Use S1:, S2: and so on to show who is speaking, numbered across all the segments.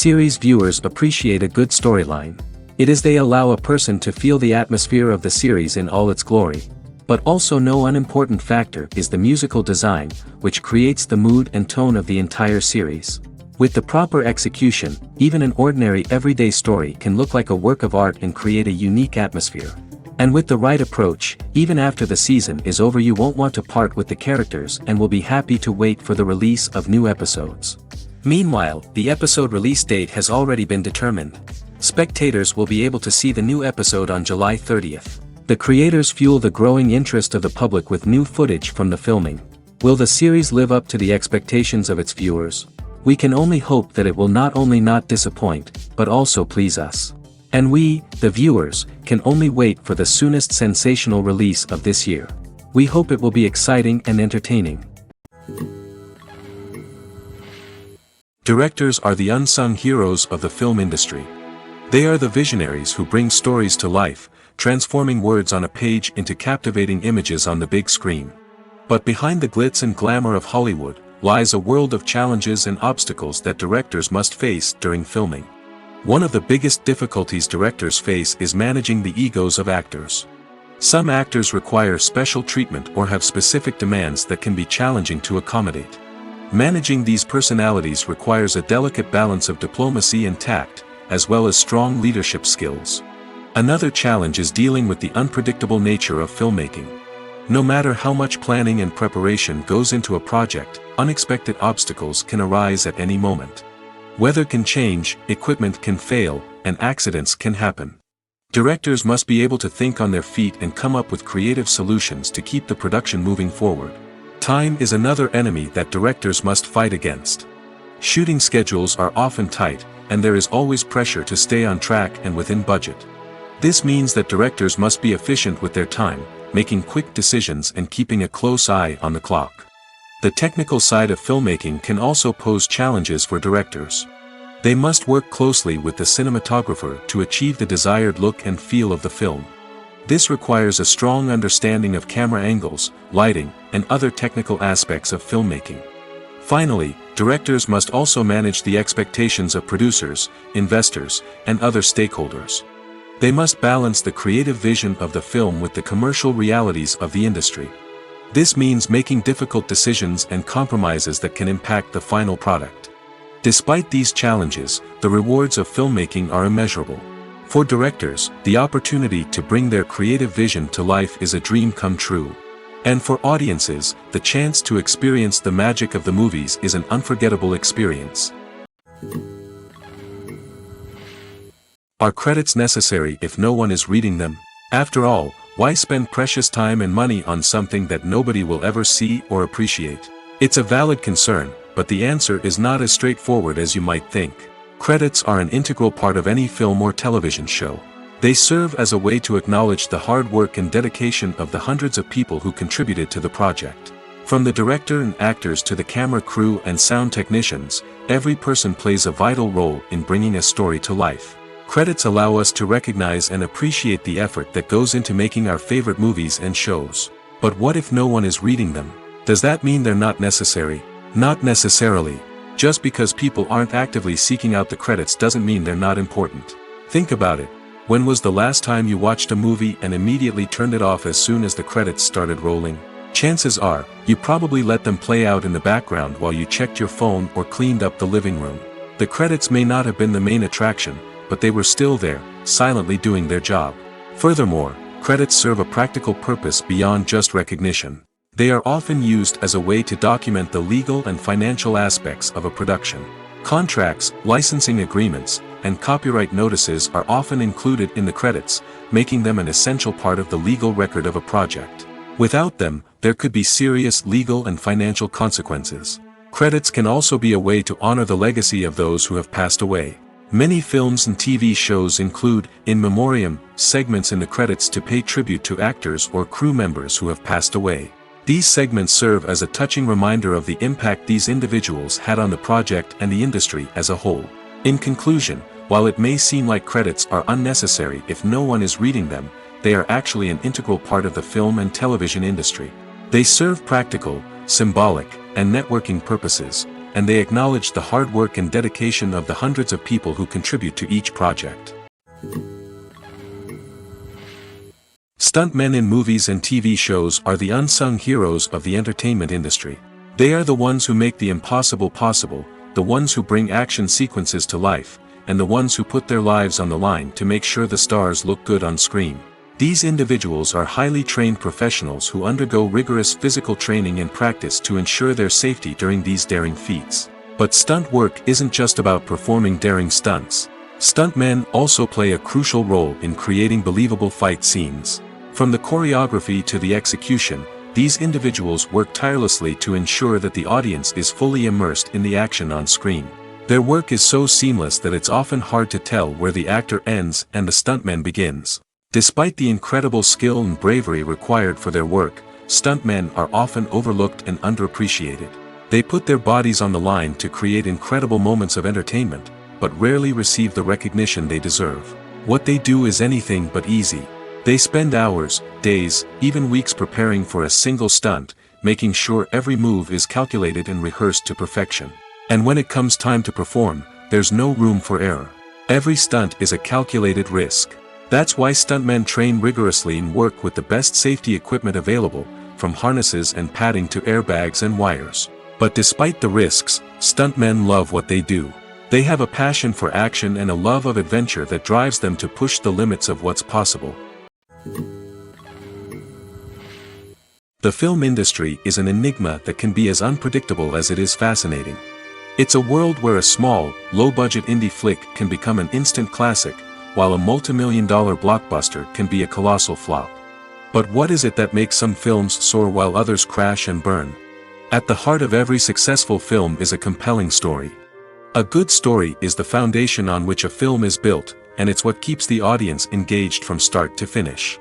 S1: Series viewers appreciate a good storyline. It is they allow a person to feel the atmosphere of the series in all its glory. But also no unimportant factor is the musical design, which creates the mood and tone of the entire series. With the proper execution, even an ordinary everyday story can look like a work of art and create a unique atmosphere. And with the right approach, even after the season is over you won't want to part with the characters and will be happy to wait for the release of new episodes. Meanwhile, the episode release date has already been determined. Spectators will be able to see the new episode on July 30th. The creators fuel the growing interest of the public with new footage from the filming. Will the series live up to the expectations of its viewers? We can only hope that it will not only not disappoint, but also please us. And we, the viewers, can only wait for the soonest sensational release of this year. We hope it will be exciting and entertaining. Directors are the unsung heroes of the film industry. They are the visionaries who bring stories to life, transforming words on a page into captivating images on the big screen. But behind the glitz and glamour of Hollywood, lies a world of challenges and obstacles that directors must face during filming. One of the biggest difficulties directors face is managing the egos of actors. Some actors require special treatment or have specific demands that can be challenging to accommodate. Managing these personalities requires a delicate balance of diplomacy and tact, as well as strong leadership skills. Another challenge is dealing with the unpredictable nature of filmmaking. No matter how much planning and preparation goes into a project, unexpected obstacles can arise at any moment. Weather can change, equipment can fail, and accidents can happen. Directors must be able to think on their feet and come up with creative solutions to keep the production moving forward. Time is another enemy that directors must fight against. Shooting schedules are often tight, and there is always pressure to stay on track and within budget. This means that directors must be efficient with their time, making quick decisions and keeping a close eye on the clock. The technical side of filmmaking can also pose challenges for directors. They must work closely with the cinematographer to achieve the desired look and feel of the film. This requires a strong understanding of camera angles, lighting, and other technical aspects of filmmaking. Finally, directors must also manage the expectations of producers, investors, and other stakeholders. They must balance the creative vision of the film with the commercial realities of the industry. This means making difficult decisions and compromises that can impact the final product. Despite these challenges, the rewards of filmmaking are immeasurable. For directors, the opportunity to bring their creative vision to life is a dream come true. And for audiences, the chance to experience the magic of the movies is an unforgettable experience. Are credits necessary if no one is reading them? After all, why spend precious time and money on something that nobody will ever see or appreciate? It's a valid concern, but the answer is not as straightforward as you might think. Credits are an integral part of any film or television show. They serve as a way to acknowledge the hard work and dedication of the hundreds of people who contributed to the project. From the director and actors to the camera crew and sound technicians, every person plays a vital role in bringing a story to life. Credits allow us to recognize and appreciate the effort that goes into making our favorite movies and shows. But what if no one is reading them? Does that mean they're not necessary? Not necessarily. Just because people aren't actively seeking out the credits doesn't mean they're not important. Think about it. When was the last time you watched a movie and immediately turned it off as soon as the credits started rolling? Chances are, you probably let them play out in the background while you checked your phone or cleaned up the living room. The credits may not have been the main attraction, but they were still there, silently doing their job. Furthermore, credits serve a practical purpose beyond just recognition. They are often used as a way to document the legal and financial aspects of a production. Contracts, licensing agreements, and copyright notices are often included in the credits, making them an essential part of the legal record of a project. Without them, there could be serious legal and financial consequences. Credits can also be a way to honor the legacy of those who have passed away. Many films and TV shows include, in memoriam, segments in the credits to pay tribute to actors or crew members who have passed away. These segments serve as a touching reminder of the impact these individuals had on the project and the industry as a whole. In conclusion, while it may seem like credits are unnecessary if no one is reading them, they are actually an integral part of the film and television industry. They serve practical, symbolic, and networking purposes, and they acknowledge the hard work and dedication of the hundreds of people who contribute to each project. Stuntmen in movies and TV shows are the unsung heroes of the entertainment industry. They are the ones who make the impossible possible, the ones who bring action sequences to life, and the ones who put their lives on the line to make sure the stars look good on screen. These individuals are highly trained professionals who undergo rigorous physical training and practice to ensure their safety during these daring feats. But stunt work isn't just about performing daring stunts. Stuntmen also play a crucial role in creating believable fight scenes. From the choreography to the execution, these individuals work tirelessly to ensure that the audience is fully immersed in the action on screen. Their work is so seamless that it's often hard to tell where the actor ends and the stuntman begins. Despite the incredible skill and bravery required for their work, stuntmen are often overlooked and underappreciated. They put their bodies on the line to create incredible moments of entertainment, but rarely receive the recognition they deserve. What they do is anything but easy. They spend hours, days, even weeks preparing for a single stunt, making sure every move is calculated and rehearsed to perfection. And when it comes time to perform, there's no room for error. Every stunt is a calculated risk. That's why stuntmen train rigorously and work with the best safety equipment available, from harnesses and padding to airbags and wires. But despite the risks, stuntmen love what they do. They have a passion for action and a love of adventure that drives them to push the limits of what's possible. The film industry is an enigma that can be as unpredictable as it is fascinating. It's a world where a small, low-budget indie flick can become an instant classic, while a multi-million-dollar blockbuster can be a colossal flop. But what is it that makes some films soar while others crash and burn? At the heart of every successful film is a compelling story. A good story is the foundation on which a film is built, and it's what keeps the audience engaged from start to finish.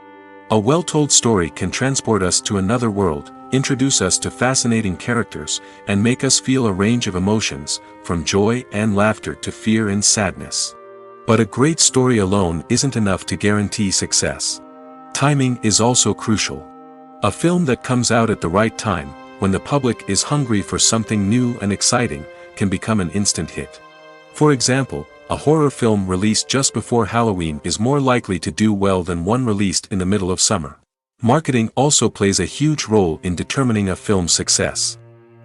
S1: A well-told story can transport us to another world, introduce us to fascinating characters, and make us feel a range of emotions, from joy and laughter to fear and sadness. But a great story alone isn't enough to guarantee success. Timing is also crucial. A film that comes out at the right time, when the public is hungry for something new and exciting, can become an instant hit. For example, a horror film released just before Halloween is more likely to do well than one released in the middle of summer. Marketing also plays a huge role in determining a film's success.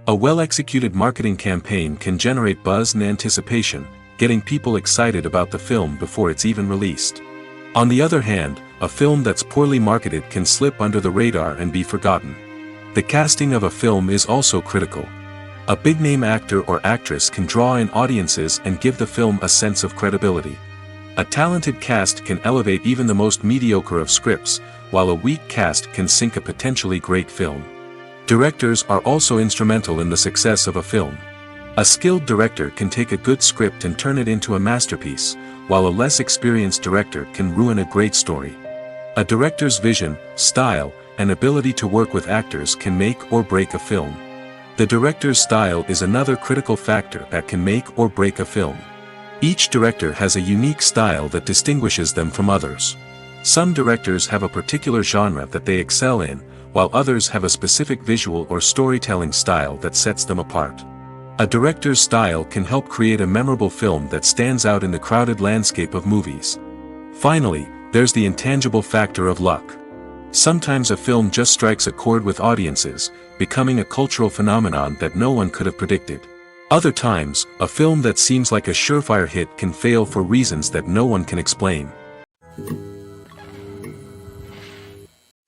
S1: A well-executed marketing campaign can generate buzz and anticipation, getting people excited about the film before it's even released. On the other hand, a film that's poorly marketed can slip under the radar and be forgotten. The casting of a film is also critical. A big-name actor or actress can draw in audiences and give the film a sense of credibility. A talented cast can elevate even the most mediocre of scripts, while a weak cast can sink a potentially great film. Directors are also instrumental in the success of a film. A skilled director can take a good script and turn it into a masterpiece, while a less experienced director can ruin a great story. A director's vision, style, and ability to work with actors can make or break a film. The director's style is another critical factor that can make or break a film. Each director has a unique style that distinguishes them from others. Some directors have a particular genre that they excel in, while others have a specific visual or storytelling style that sets them apart. A director's style can help create a memorable film that stands out in the crowded landscape of movies. Finally, there's the intangible factor of luck. Sometimes a film just strikes a chord with audiences, becoming a cultural phenomenon that no one could have predicted. Other times, a film that seems like a surefire hit can fail for reasons that no one can explain.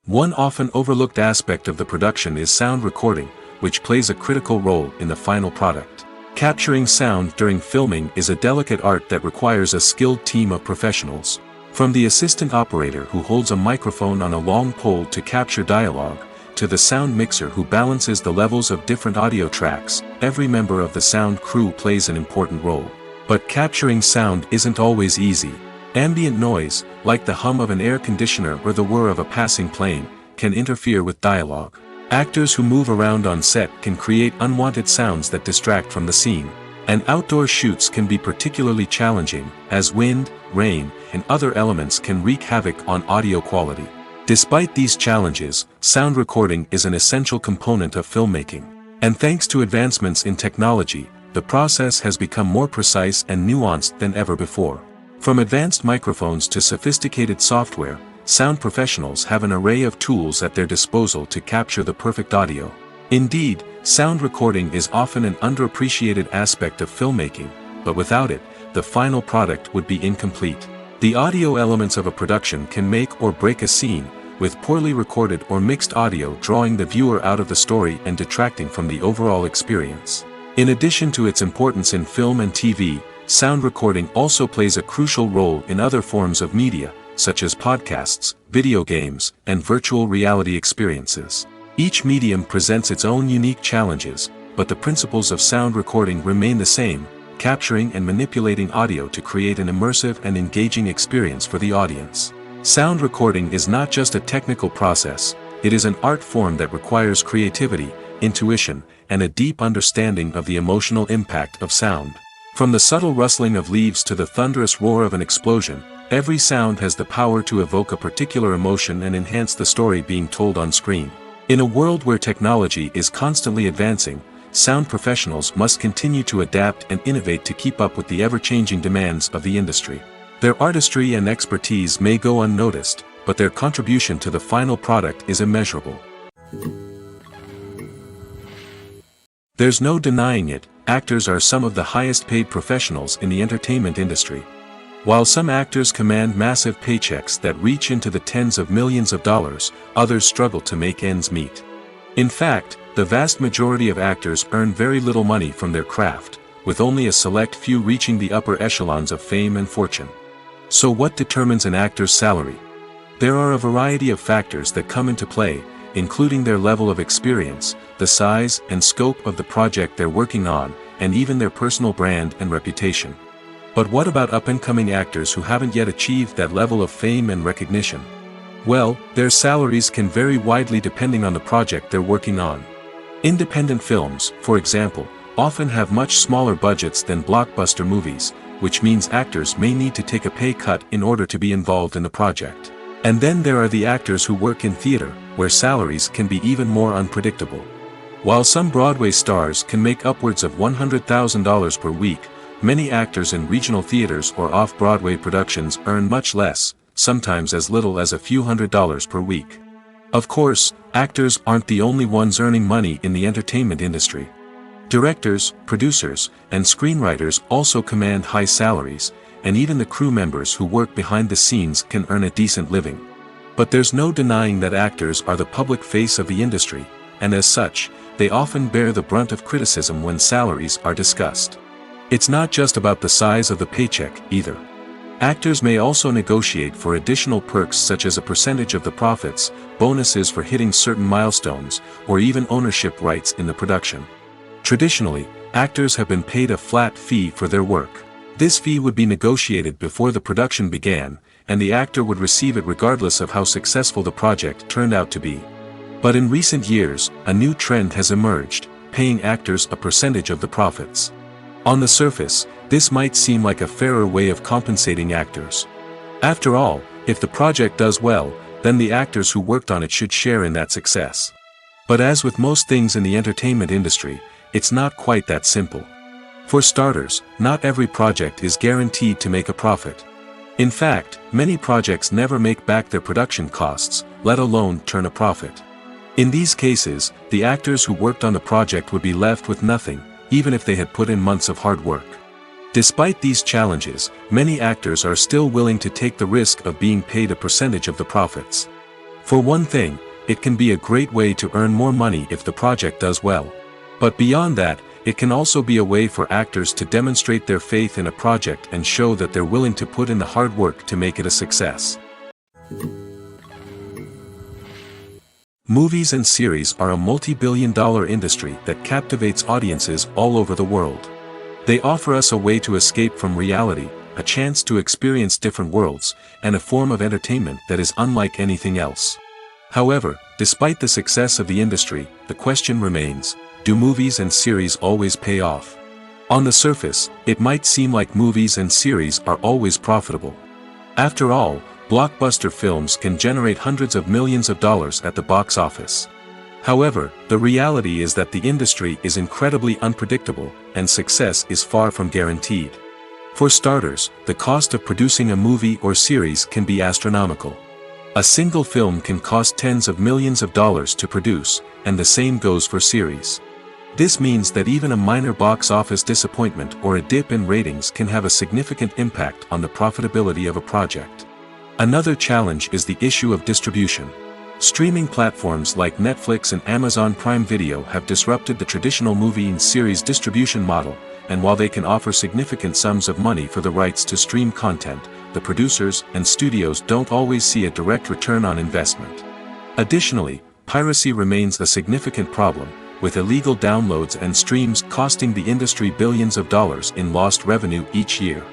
S1: One often overlooked aspect of the production is sound recording, which plays a critical role in the final product. Capturing sound during filming is a delicate art that requires a skilled team of professionals. From the assistant operator who holds a microphone on a long pole to capture dialogue, to the sound mixer who balances the levels of different audio tracks, every member of the sound crew plays an important role. But capturing sound isn't always easy. Ambient noise, like the hum of an air conditioner or the whir of a passing plane, can interfere with dialogue. Actors who move around on set can create unwanted sounds that distract from the scene. And outdoor shoots can be particularly challenging, as wind, rain, and other elements can wreak havoc on audio quality. Despite these challenges, sound recording is an essential component of filmmaking. And thanks to advancements in technology, the process has become more precise and nuanced than ever before. From advanced microphones to sophisticated software, sound professionals have an array of tools at their disposal to capture the perfect audio. Indeed, sound recording is often an underappreciated aspect of filmmaking, but without it, the final product would be incomplete. The audio elements of a production can make or break a scene, with poorly recorded or mixed audio drawing the viewer out of the story and detracting from the overall experience. In addition to its importance in film and TV, sound recording also plays a crucial role in other forms of media, such as podcasts, video games, and virtual reality experiences. Each medium presents its own unique challenges, but the principles of sound recording remain the same, capturing and manipulating audio to create an immersive and engaging experience for the audience. Sound recording is not just a technical process, it is an art form that requires creativity, intuition, and a deep understanding of the emotional impact of sound. From the subtle rustling of leaves to the thunderous roar of an explosion, every sound has the power to evoke a particular emotion and enhance the story being told on screen. In a world where technology is constantly advancing, sound professionals must continue to adapt and innovate to keep up with the ever-changing demands of the industry. Their artistry and expertise may go unnoticed, but their contribution to the final product is immeasurable. There's no denying it, actors are some of the highest-paid professionals in the entertainment industry. While some actors command massive paychecks that reach into the tens of millions of dollars, others struggle to make ends meet. In fact, the vast majority of actors earn very little money from their craft, with only a select few reaching the upper echelons of fame and fortune. So what determines an actor's salary? There are a variety of factors that come into play, including their level of experience, the size and scope of the project they're working on, and even their personal brand and reputation. But what about up-and-coming actors who haven't yet achieved that level of fame and recognition? Well, their salaries can vary widely depending on the project they're working on. Independent films, for example, often have much smaller budgets than blockbuster movies, which means actors may need to take a pay cut in order to be involved in the project. And then there are the actors who work in theater, where salaries can be even more unpredictable. While some Broadway stars can make upwards of $100,000 per week, many actors in regional theaters or off-Broadway productions earn much less, sometimes as little as a few $100s per week. Of course, actors aren't the only ones earning money in the entertainment industry. Directors, producers, and screenwriters also command high salaries, and even the crew members who work behind the scenes can earn a decent living. But there's no denying that actors are the public face of the industry, and as such, they often bear the brunt of criticism when salaries are discussed. It's not just about the size of the paycheck, either. Actors may also negotiate for additional perks such as a percentage of the profits, bonuses for hitting certain milestones, or even ownership rights in the production. Traditionally, actors have been paid a flat fee for their work. This fee would be negotiated before the production began, and the actor would receive it regardless of how successful the project turned out to be. But in recent years, a new trend has emerged, paying actors a percentage of the profits. On the surface, this might seem like a fairer way of compensating actors. After all, if the project does well, then the actors who worked on it should share in that success. But as with most things in the entertainment industry, it's not quite that simple. For starters, not every project is guaranteed to make a profit. In fact, many projects never make back their production costs, let alone turn a profit. In these cases, the actors who worked on the project would be left with nothing, even if they had put in months of hard work. Despite these challenges, many actors are still willing to take the risk of being paid a percentage of the profits. For one thing, it can be a great way to earn more money if the project does well. But beyond that, it can also be a way for actors to demonstrate their faith in a project and show that they're willing to put in the hard work to make it a success. Movies and series are a multi-billion-dollar industry that captivates audiences all over the world. They offer us a way to escape from reality, a chance to experience different worlds, and a form of entertainment that is unlike anything else. However, despite the success of the industry, the question remains, do movies and series always pay off? On the surface, it might seem like movies and series are always profitable. After all, blockbuster films can generate hundreds of millions of dollars at the box office. However, the reality is that the industry is incredibly unpredictable, and success is far from guaranteed. For starters, the cost of producing a movie or series can be astronomical. A single film can cost tens of millions of dollars to produce, and the same goes for series. This means that even a minor box office disappointment or a dip in ratings can have a significant impact on the profitability of a project. Another challenge is the issue of distribution. Streaming platforms like Netflix and Amazon Prime Video have disrupted the traditional movie and series distribution model, and while they can offer significant sums of money for the rights to stream content, the producers and studios don't always see a direct return on investment. Additionally, piracy remains a significant problem, with illegal downloads and streams costing the industry billions of dollars in lost revenue each year.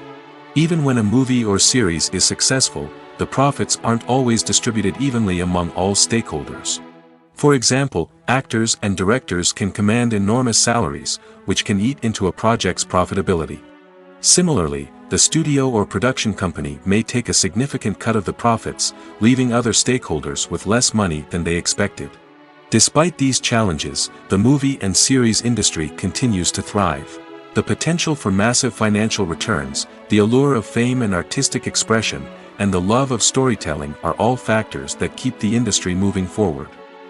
S1: Even when a movie or series is successful, the profits aren't always distributed evenly among all stakeholders. For example, actors and directors can command enormous salaries, which can eat into a project's profitability. Similarly, the studio or production company may take a significant cut of the profits, leaving other stakeholders with less money than they expected. Despite these challenges, the movie and series industry continues to thrive. The potential for massive financial returns, the allure of fame and artistic expression, and the love of storytelling are all factors that keep the industry moving forward.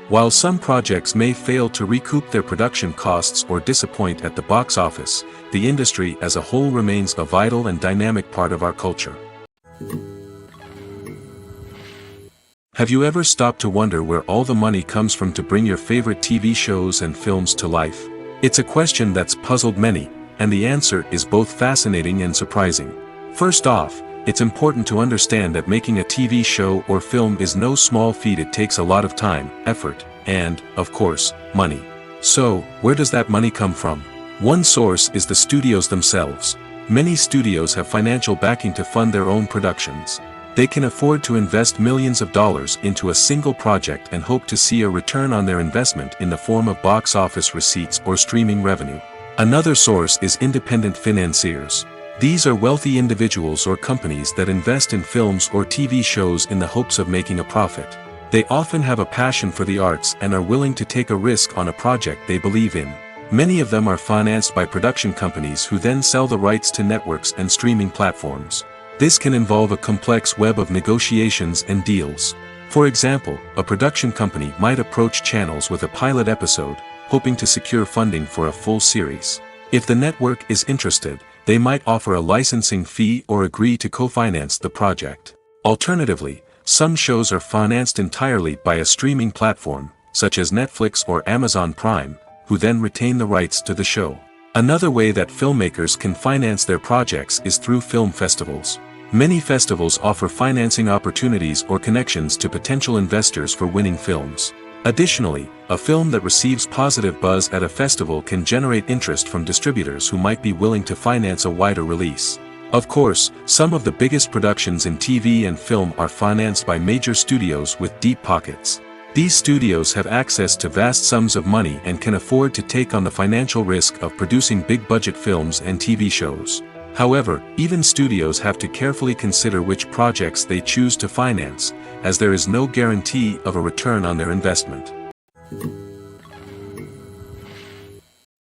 S1: While some projects may fail to recoup their production costs or disappoint at the box office, the industry as a whole remains a vital and dynamic part of our culture. Have you ever stopped to wonder where all the money comes from to bring your favorite TV shows and films to life? It's a question that's puzzled many, and the answer is both fascinating and surprising. First off, it's important to understand that making a TV show or film is no small feat. It takes a lot of time, effort, and, of course, money. So, where does that money come from? One source is the studios themselves. Many studios have financial backing to fund their own productions. They can afford to invest millions of dollars into a single project and hope to see a return on their investment in the form of box office receipts or streaming revenue. Another source is independent financiers. These are wealthy individuals or companies that invest in films or TV shows in the hopes of making a profit. They often have a passion for the arts and are willing to take a risk on a project they believe in. Many of them are financed by production companies who then sell the rights to networks and streaming platforms. This can involve a complex web of negotiations and deals. For example, a production company might approach channels with a pilot episode, hoping to secure funding for a full series. If the network is interested, they might offer a licensing fee or agree to co-finance the project. Alternatively, some shows are financed entirely by a streaming platform, such as Netflix or Amazon Prime, who then retain the rights to the show. Another way that filmmakers can finance their projects is through film festivals. Many festivals offer financing opportunities or connections to potential investors for winning films. Additionally, a film that receives positive buzz at a festival can generate interest from distributors who might be willing to finance a wider release. Of course, some of the biggest productions in TV and film are financed by major studios with deep pockets. These studios have access to vast sums of money and can afford to take on the financial risk of producing big-budget films and TV shows. However, even studios have to carefully consider which projects they choose to finance, as there is no guarantee of a return on their investment.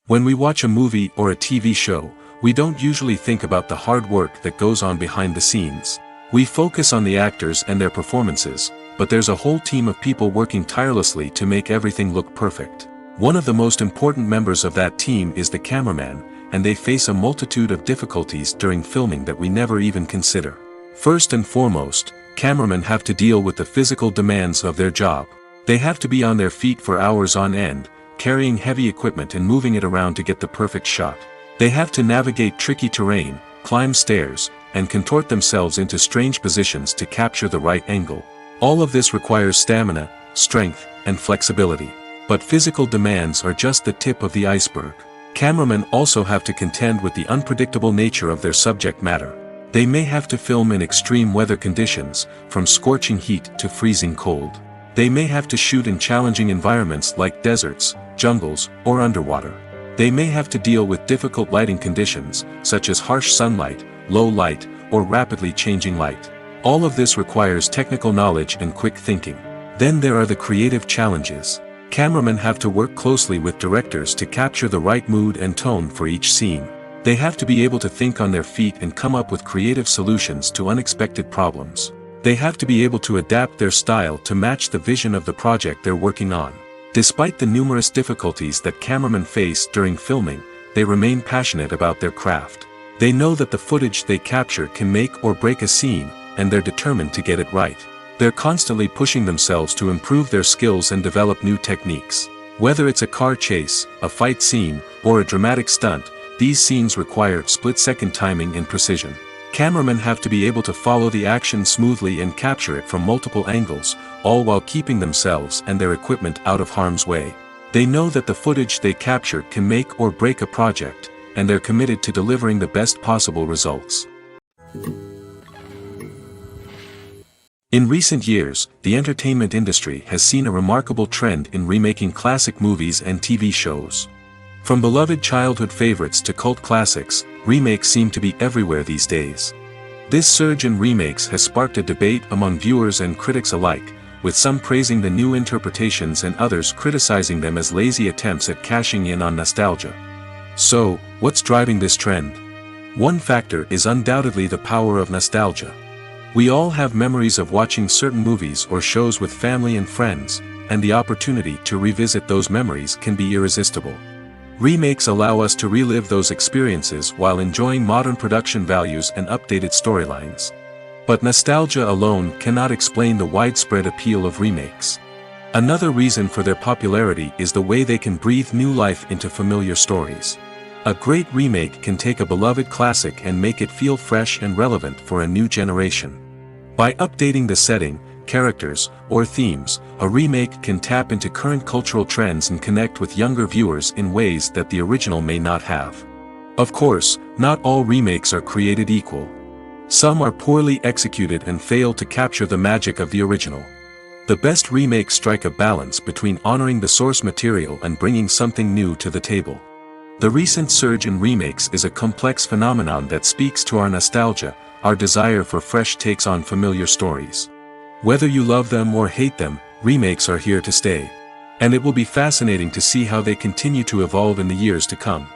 S1: When we watch a movie or a TV show, we don't usually think about the hard work that goes on behind the scenes. We focus on the actors and their performances, but there's a whole team of people working tirelessly to make everything look perfect. One of the most important members of that team is the cameraman, and they face a multitude of difficulties during filming that we never even consider. First and foremost, cameramen have to deal with the physical demands of their job. They have to be on their feet for hours on end, carrying heavy equipment and moving it around to get the perfect shot. They have to navigate tricky terrain, climb stairs, and contort themselves into strange positions to capture the right angle. All of this requires stamina, strength, and flexibility. But physical demands are just the tip of the iceberg. Cameramen also have to contend with the unpredictable nature of their subject matter. They may have to film in extreme weather conditions, from scorching heat to freezing cold. They may have to shoot in challenging environments like deserts, jungles, or underwater. They may have to deal with difficult lighting conditions, such as harsh sunlight, low light, or rapidly changing light. All of this requires technical knowledge and quick thinking. Then there are the creative challenges. Cameramen have to work closely with directors to capture the right mood and tone for each scene. They have to be able to think on their feet and come up with creative solutions to unexpected problems. They have to be able to adapt their style to match the vision of the project they're working on. Despite the numerous difficulties that cameramen face during filming, they remain passionate about their craft. They know that the footage they capture can make or break a scene, and they're determined to get it right. They're constantly pushing themselves to improve their skills and develop new techniques. Whether it's a car chase, a fight scene, or a dramatic stunt, these scenes require split-second timing and precision. Cameramen have to be able to follow the action smoothly and capture it from multiple angles, all while keeping themselves and their equipment out of harm's way. They know that the footage they capture can make or break a project, and they're committed to delivering the best possible results. In recent years, the entertainment industry has seen a remarkable trend in remaking classic movies and TV shows. From beloved childhood favorites to cult classics, remakes seem to be everywhere these days. This surge in remakes has sparked a debate among viewers and critics alike, with some praising the new interpretations and others criticizing them as lazy attempts at cashing in on nostalgia. So, what's driving this trend? One factor is undoubtedly the power of nostalgia. We all have memories of watching certain movies or shows with family and friends, and the opportunity to revisit those memories can be irresistible. Remakes allow us to relive those experiences while enjoying modern production values and updated storylines. But nostalgia alone cannot explain the widespread appeal of remakes. Another reason for their popularity is the way they can breathe new life into familiar stories. A great remake can take a beloved classic and make it feel fresh and relevant for a new generation. By updating the setting, characters, or themes, a remake can tap into current cultural trends and connect with younger viewers in ways that the original may not have. Of course, not all remakes are created equal. Some are poorly executed and fail to capture the magic of the original. The best remakes strike a balance between honoring the source material and bringing something new to the table. The recent surge in remakes is a complex phenomenon that speaks to our nostalgia, our desire for fresh takes on familiar stories. Whether you love them or hate them, remakes are here to stay. And it will be fascinating to see how they continue to evolve in the years to come.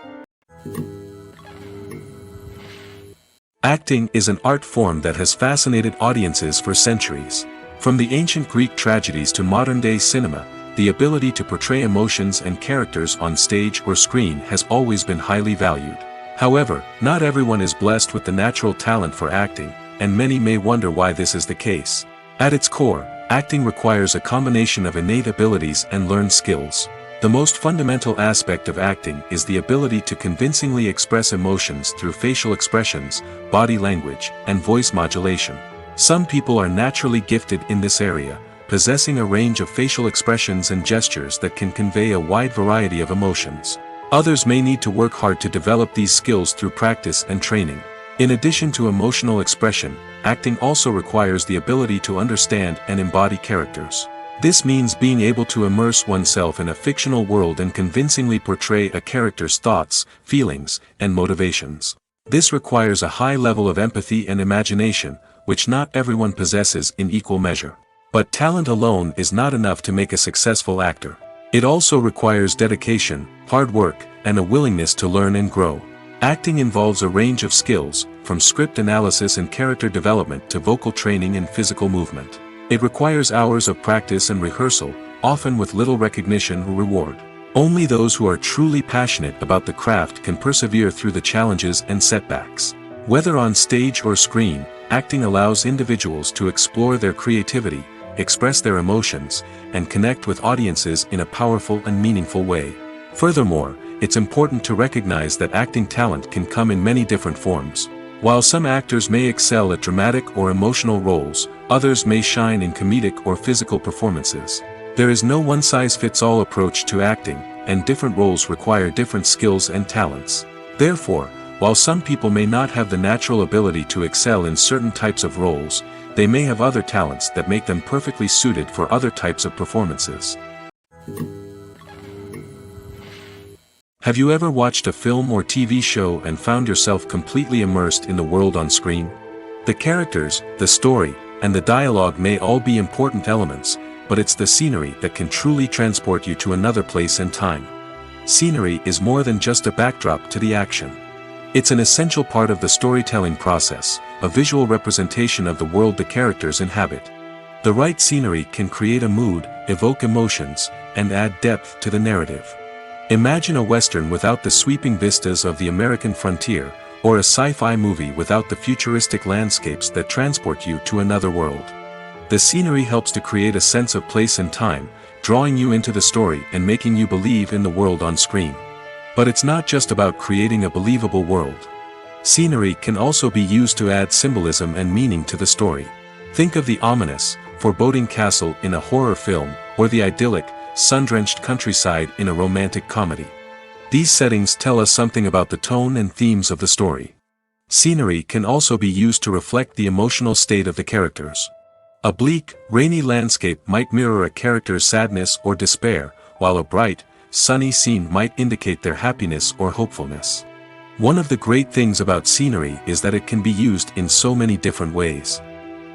S1: Acting is an art form that has fascinated audiences for centuries. From the ancient Greek tragedies to modern-day cinema, the ability to portray emotions and characters on stage or screen has always been highly valued. However, not everyone is blessed with the natural talent for acting, and many may wonder why this is the case. At its core, acting requires a combination of innate abilities and learned skills. The most fundamental aspect of acting is the ability to convincingly express emotions through facial expressions, body language, and voice modulation. Some people are naturally gifted in this area, possessing a range of facial expressions and gestures that can convey a wide variety of emotions. Others may need to work hard to develop these skills through practice and training. In addition to emotional expression, acting also requires the ability to understand and embody characters. This means being able to immerse oneself in a fictional world and convincingly portray a character's thoughts, feelings, and motivations. This requires a high level of empathy and imagination, which not everyone possesses in equal measure. But talent alone is not enough to make a successful actor. It also requires dedication, hard work, and a willingness to learn and grow. Acting involves a range of skills, from script analysis and character development to vocal training and physical movement. It requires hours of practice and rehearsal, often with little recognition or reward. Only those who are truly passionate about the craft can persevere through the challenges and setbacks. Whether on stage or screen, acting allows individuals to explore their creativity, express their emotions, and connect with audiences in a powerful and meaningful way. Furthermore, it's important to recognize that acting talent can come in many different forms. While some actors may excel at dramatic or emotional roles, others may shine in comedic or physical performances. There is no one-size-fits-all approach to acting, and different roles require different skills and talents. Therefore, while some people may not have the natural ability to excel in certain types of roles, they may have other talents that make them perfectly suited for other types of performances. Have you ever watched a film or TV show and found yourself completely immersed in the world on screen? The characters, the story, and the dialogue may all be important elements, but it's the scenery that can truly transport you to another place and time. Scenery is more than just a backdrop to the action. It's an essential part of the storytelling process, a visual representation of the world the characters inhabit. The right scenery can create a mood, evoke emotions, and add depth to the narrative. Imagine a Western without the sweeping vistas of the American frontier, or a sci-fi movie without the futuristic landscapes that transport you to another world. The scenery helps to create a sense of place and time, drawing you into the story and making you believe in the world on screen. But it's not just about creating a believable world. Scenery can also be used to add symbolism and meaning to the story. Think of the ominous, foreboding castle in a horror film, or the idyllic, sun-drenched countryside in a romantic comedy. These settings tell us something about the tone and themes of the story. Scenery can also be used to reflect the emotional state of the characters. A bleak, rainy landscape might mirror a character's sadness or despair, while a bright, sunny scene might indicate their happiness or hopefulness. One of the great things about scenery is that it can be used in so many different ways.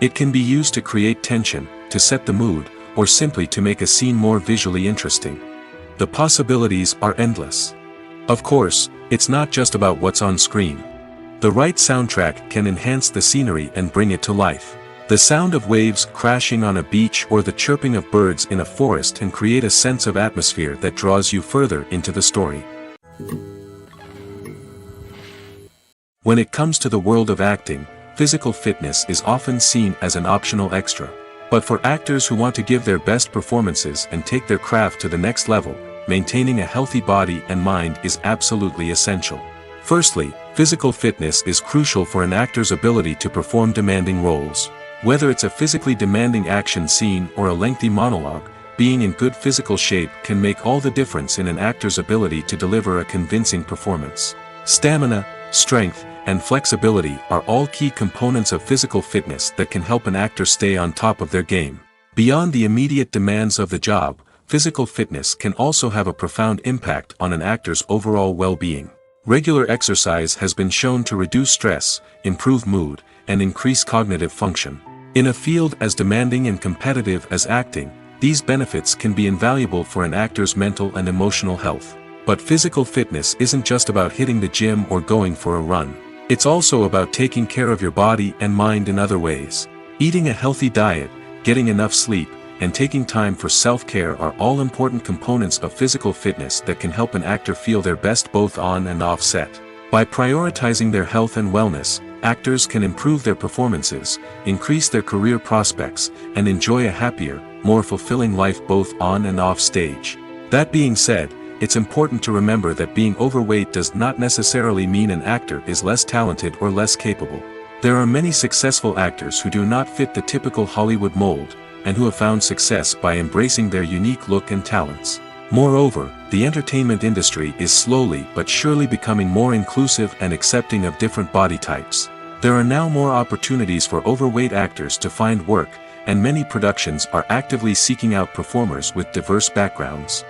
S1: It can be used to create tension, to set the mood, or simply to make a scene more visually interesting. The possibilities are endless. Of course, it's not just about what's on screen. The right soundtrack can enhance the scenery and bring it to life. The sound of waves crashing on a beach or the chirping of birds in a forest can create a sense of atmosphere that draws you further into the story. When it comes to the world of acting, physical fitness is often seen as an optional extra. But for actors who want to give their best performances and take their craft to the next level, maintaining a healthy body and mind is absolutely essential. Firstly, physical fitness is crucial for an actor's ability to perform demanding roles. Whether it's a physically demanding action scene or a lengthy monologue, being in good physical shape can make all the difference in an actor's ability to deliver a convincing performance. Stamina, strength, and flexibility are all key components of physical fitness that can help an actor stay on top of their game. Beyond the immediate demands of the job, physical fitness can also have a profound impact on an actor's overall well-being. Regular exercise has been shown to reduce stress, improve mood, and increase cognitive function. In a field as demanding and competitive as acting, these benefits can be invaluable for an actor's mental and emotional health. But physical fitness isn't just about hitting the gym or going for a run. It's also about taking care of your body and mind in other ways. Eating a healthy diet, getting enough sleep, and taking time for self-care are all important components of physical fitness that can help an actor feel their best both on and off set. By prioritizing their health and wellness, actors can improve their performances, increase their career prospects, and enjoy a happier, more fulfilling life both on and off stage. That being said, it's important to remember that being overweight does not necessarily mean an actor is less talented or less capable. There are many successful actors who do not fit the typical Hollywood mold, and who have found success by embracing their unique look and talents. Moreover, the entertainment industry is slowly but surely becoming more inclusive and accepting of different body types. There are now more opportunities for overweight actors to find work, and many productions are actively seeking out performers with diverse backgrounds.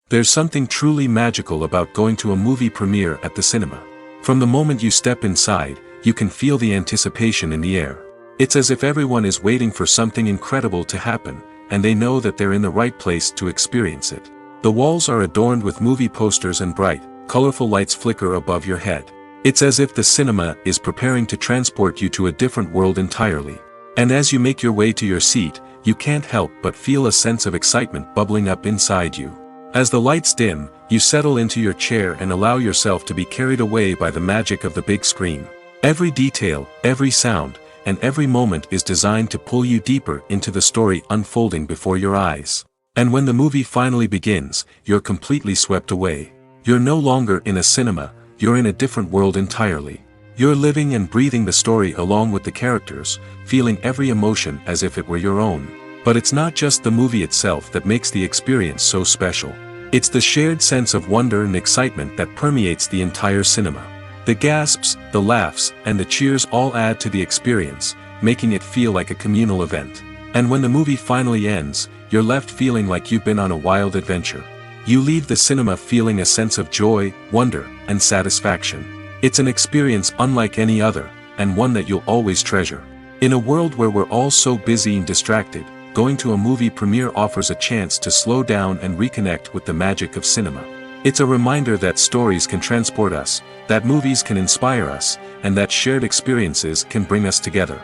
S1: There's something truly magical about going to a movie premiere at the cinema. From the moment you step inside, you can feel the anticipation in the air. It's as if everyone is waiting for something incredible to happen, and they know that they're in the right place to experience it. The walls are adorned with movie posters and bright, colorful lights flicker above your head. It's as if the cinema is preparing to transport you to a different world entirely. And as you make your way to your seat, you can't help but feel a sense of excitement bubbling up inside you. As the lights dim, you settle into your chair and allow yourself to be carried away by the magic of the big screen. Every detail, every sound, and every moment is designed to pull you deeper into the story unfolding before your eyes. And when the movie finally begins, you're completely swept away. You're no longer in a cinema, you're in a different world entirely. You're living and breathing the story along with the characters, feeling every emotion as if it were your own. But it's not just the movie itself that makes the experience so special. It's the shared sense of wonder and excitement that permeates the entire cinema. The gasps, the laughs, and the cheers all add to the experience, making it feel like a communal event. And when the movie finally ends, you're left feeling like you've been on a wild adventure. You leave the cinema feeling a sense of joy, wonder, and satisfaction. It's an experience unlike any other, and one that you'll always treasure. In a world where we're all so busy and distracted, going to a movie premiere offers a chance to slow down and reconnect with the magic of cinema. It's a reminder that stories can transport us, that movies can inspire us, and that shared experiences can bring us together.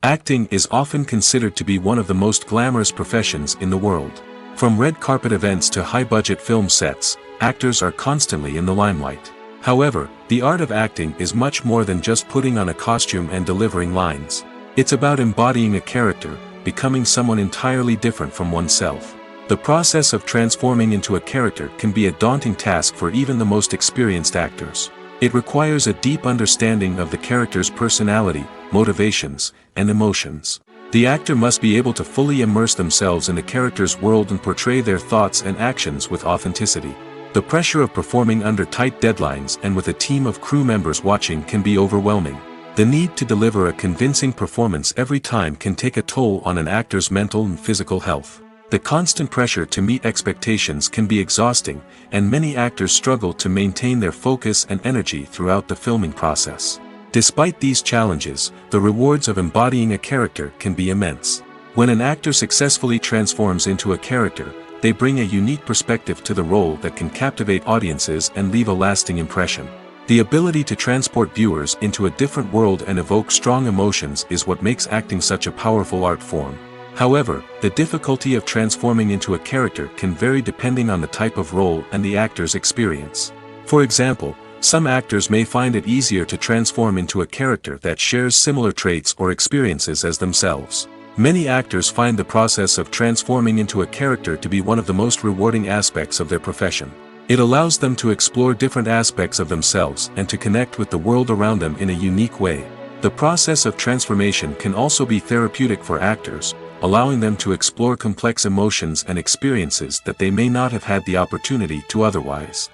S1: Acting is often considered to be one of the most glamorous professions in the world. From red carpet events to high-budget film sets, actors are constantly in the limelight. However, the art of acting is much more than just putting on a costume and delivering lines. It's about embodying a character, becoming someone entirely different from oneself. The process of transforming into a character can be a daunting task for even the most experienced actors. It requires a deep understanding of the character's personality, motivations, and emotions. The actor must be able to fully immerse themselves in the character's world and portray their thoughts and actions with authenticity. The pressure of performing under tight deadlines and with a team of crew members watching can be overwhelming. The need to deliver a convincing performance every time can take a toll on an actor's mental and physical health. The constant pressure to meet expectations can be exhausting, and many actors struggle to maintain their focus and energy throughout the filming process. Despite these challenges, the rewards of embodying a character can be immense. When an actor successfully transforms into a character, they bring a unique perspective to the role that can captivate audiences and leave a lasting impression. The ability to transport viewers into a different world and evoke strong emotions is what makes acting such a powerful art form. However, the difficulty of transforming into a character can vary depending on the type of role and the actor's experience. For example, some actors may find it easier to transform into a character that shares similar traits or experiences as themselves. Many actors find the process of transforming into a character to be one of the most rewarding aspects of their profession. It allows them to explore different aspects of themselves and to connect with the world around them in a unique way. The process of transformation can also be therapeutic for actors, allowing them to explore complex emotions and experiences that they may not have had the opportunity to otherwise.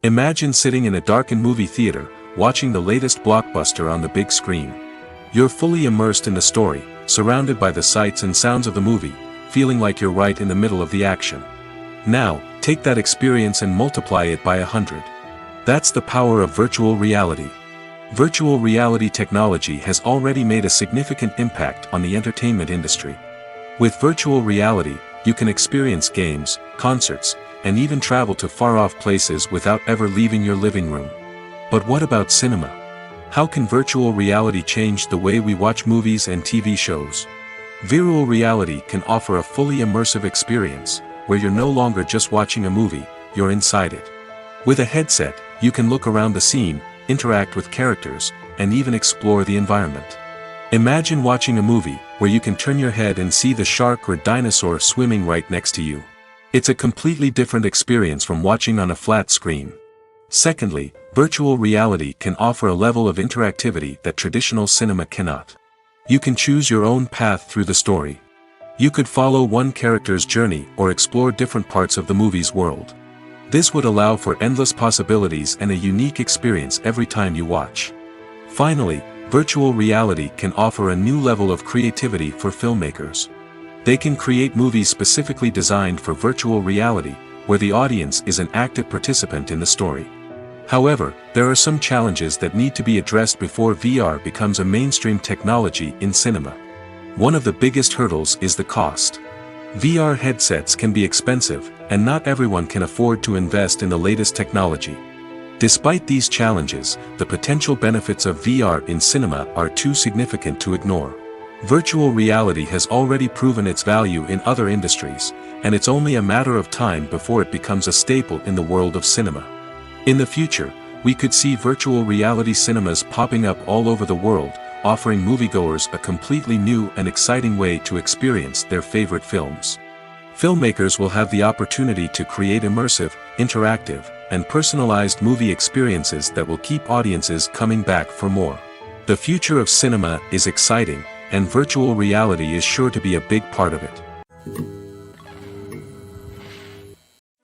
S1: Imagine sitting in a darkened movie theater, watching the latest blockbuster on the big screen. You're fully immersed in the story, surrounded by the sights and sounds of the movie, feeling like you're right in the middle of the action. Now, take that experience and multiply it by 100. That's the power of virtual reality. Virtual reality technology has already made a significant impact on the entertainment industry. With virtual reality, you can experience games, concerts, and even travel to far-off places without ever leaving your living room. But what about cinema? How can virtual reality change the way we watch movies and TV shows? Virtual reality can offer a fully immersive experience, where you're no longer just watching a movie, you're inside it. With a headset, you can look around the scene, interact with characters, and even explore the environment. Imagine watching a movie where you can turn your head and see the shark or dinosaur swimming right next to you. It's a completely different experience from watching on a flat screen. Secondly, virtual reality can offer a level of interactivity that traditional cinema cannot. You can choose your own path through the story. You could follow one character's journey or explore different parts of the movie's world. This would allow for endless possibilities and a unique experience every time you watch. Finally, virtual reality can offer a new level of creativity for filmmakers. They can create movies specifically designed for virtual reality, where the audience is an active participant in the story. However, there are some challenges that need to be addressed before VR becomes a mainstream technology in cinema. One of the biggest hurdles is the cost. VR headsets can be expensive, and not everyone can afford to invest in the latest technology. Despite these challenges, the potential benefits of VR in cinema are too significant to ignore. Virtual reality has already proven its value in other industries, and it's only a matter of time before it becomes a staple in the world of cinema. In the future, we could see virtual reality cinemas popping up all over the world, offering moviegoers a completely new and exciting way to experience their favorite films. Filmmakers will have the opportunity to create immersive, interactive, and personalized movie experiences that will keep audiences coming back for more. The future of cinema is exciting, and virtual reality is sure to be a big part of it.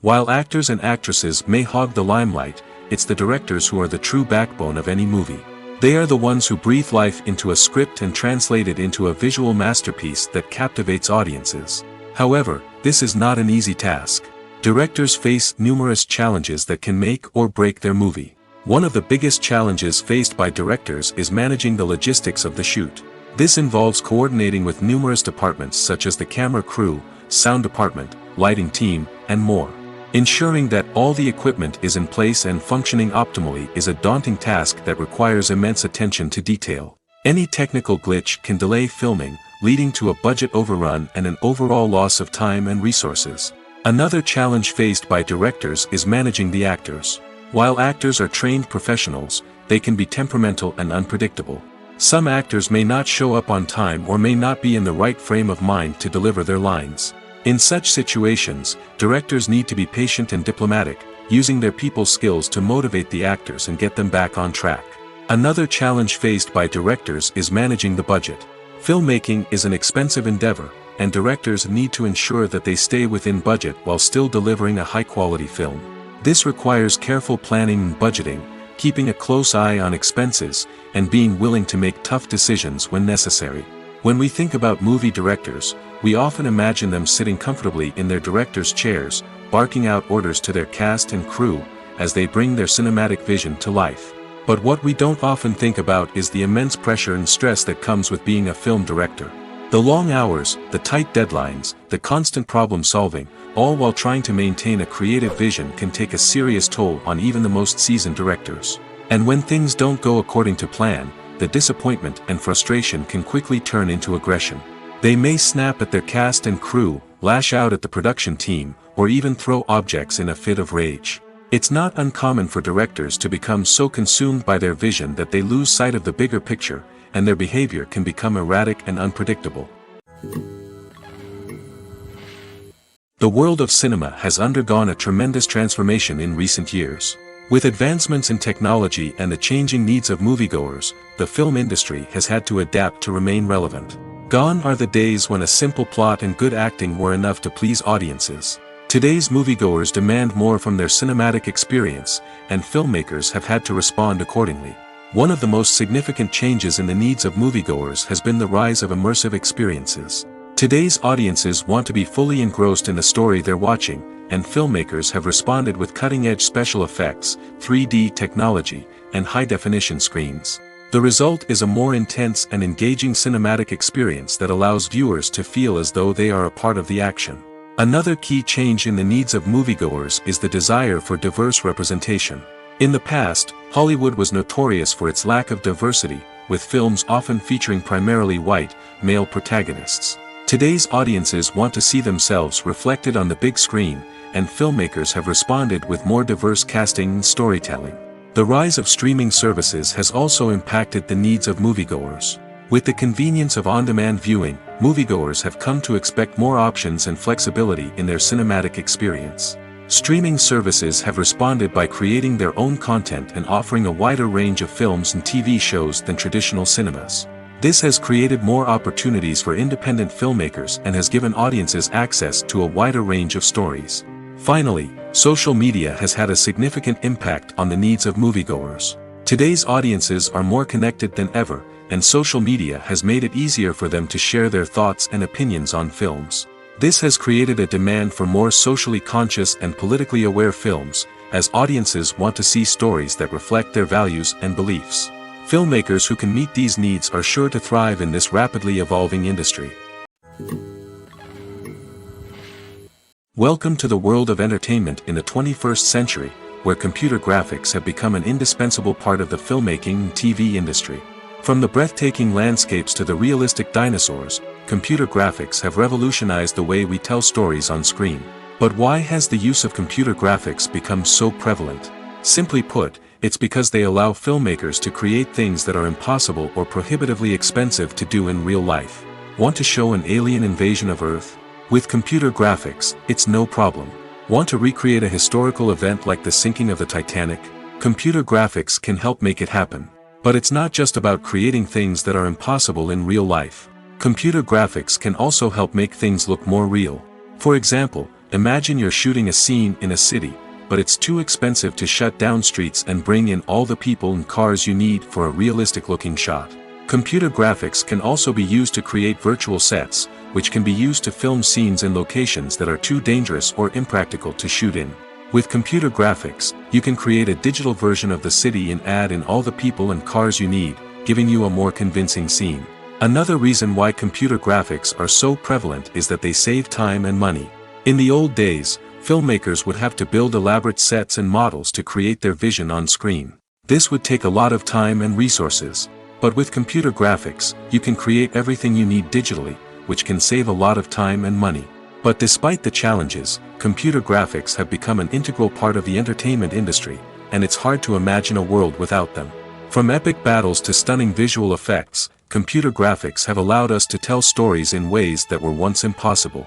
S1: While actors and actresses may hog the limelight, it's the directors who are the true backbone of any movie. They are the ones who breathe life into a script and translate it into a visual masterpiece that captivates audiences. However, this is not an easy task. Directors face numerous challenges that can make or break their movie. One of the biggest challenges faced by directors is managing the logistics of the shoot. This involves coordinating with numerous departments such as the camera crew, sound department, lighting team, and more. Ensuring that all the equipment is in place and functioning optimally is a daunting task that requires immense attention to detail. Any technical glitch can delay filming, leading to a budget overrun and an overall loss of time and resources. Another challenge faced by directors is managing the actors. While actors are trained professionals, they can be temperamental and unpredictable. Some actors may not show up on time or may not be in the right frame of mind to deliver their lines. In such situations, directors need to be patient and diplomatic, using their people skills to motivate the actors and get them back on track. Another challenge faced by directors is managing the budget. Filmmaking is an expensive endeavor, and directors need to ensure that they stay within budget while still delivering a high-quality film. This requires careful planning and budgeting, keeping a close eye on expenses, and being willing to make tough decisions when necessary. When we think about movie directors, we often imagine them sitting comfortably in their director's chairs, barking out orders to their cast and crew, as they bring their cinematic vision to life. But what we don't often think about is the immense pressure and stress that comes with being a film director. The long hours, the tight deadlines, the constant problem solving, all while trying to maintain a creative vision can take a serious toll on even the most seasoned directors. And when things don't go according to plan, the disappointment and frustration can quickly turn into aggression. They may snap at their cast and crew, lash out at the production team, or even throw objects in a fit of rage. It's not uncommon for directors to become so consumed by their vision that they lose sight of the bigger picture, and their behavior can become erratic and unpredictable. The world of cinema has undergone a tremendous transformation in recent years. With advancements in technology and the changing needs of moviegoers, the film industry has had to adapt to remain relevant. Gone are the days when a simple plot and good acting were enough to please audiences. Today's moviegoers demand more from their cinematic experience, and filmmakers have had to respond accordingly. One of the most significant changes in the needs of moviegoers has been the rise of immersive experiences. Today's audiences want to be fully engrossed in the story they're watching, and filmmakers have responded with cutting-edge special effects, 3D technology, and high-definition screens. The result is a more intense and engaging cinematic experience that allows viewers to feel as though they are a part of the action. Another key change in the needs of moviegoers is the desire for diverse representation. In the past, Hollywood was notorious for its lack of diversity, with films often featuring primarily white, male protagonists. Today's audiences want to see themselves reflected on the big screen, and filmmakers have responded with more diverse casting and storytelling. The rise of streaming services has also impacted the needs of moviegoers. With the convenience of on-demand viewing, moviegoers have come to expect more options and flexibility in their cinematic experience. Streaming services have responded by creating their own content and offering a wider range of films and TV shows than traditional cinemas. This has created more opportunities for independent filmmakers and has given audiences access to a wider range of stories. Finally, social media has had a significant impact on the needs of moviegoers. Today's audiences are more connected than ever, and social media has made it easier for them to share their thoughts and opinions on films. This has created a demand for more socially conscious and politically aware films, as audiences want to see stories that reflect their values and beliefs. Filmmakers who can meet these needs are sure to thrive in this rapidly evolving industry. Welcome to the world of entertainment in the 21st century, where computer graphics have become an indispensable part of the filmmaking and TV industry. From the breathtaking landscapes to the realistic dinosaurs, computer graphics have revolutionized the way we tell stories on screen. But why has the use of computer graphics become so prevalent? Simply put, it's because they allow filmmakers to create things that are impossible or prohibitively expensive to do in real life. Want to show an alien invasion of Earth? With computer graphics, it's no problem. Want to recreate a historical event like the sinking of the Titanic? Computer graphics can help make it happen. But it's not just about creating things that are impossible in real life. Computer graphics can also help make things look more real. For example, imagine you're shooting a scene in a city, but it's too expensive to shut down streets and bring in all the people and cars you need for a realistic-looking shot. Computer graphics can also be used to create virtual sets, which can be used to film scenes in locations that are too dangerous or impractical to shoot in. With computer graphics, you can create a digital version of the city and add in all the people and cars you need, giving you a more convincing scene. Another reason why computer graphics are so prevalent is that they save time and money. In the old days, filmmakers would have to build elaborate sets and models to create their vision on screen. This would take a lot of time and resources. But with computer graphics, you can create everything you need digitally, which can save a lot of time and money. But despite the challenges, computer graphics have become an integral part of the entertainment industry, and it's hard to imagine a world without them. From epic battles to stunning visual effects, computer graphics have allowed us to tell stories in ways that were once impossible.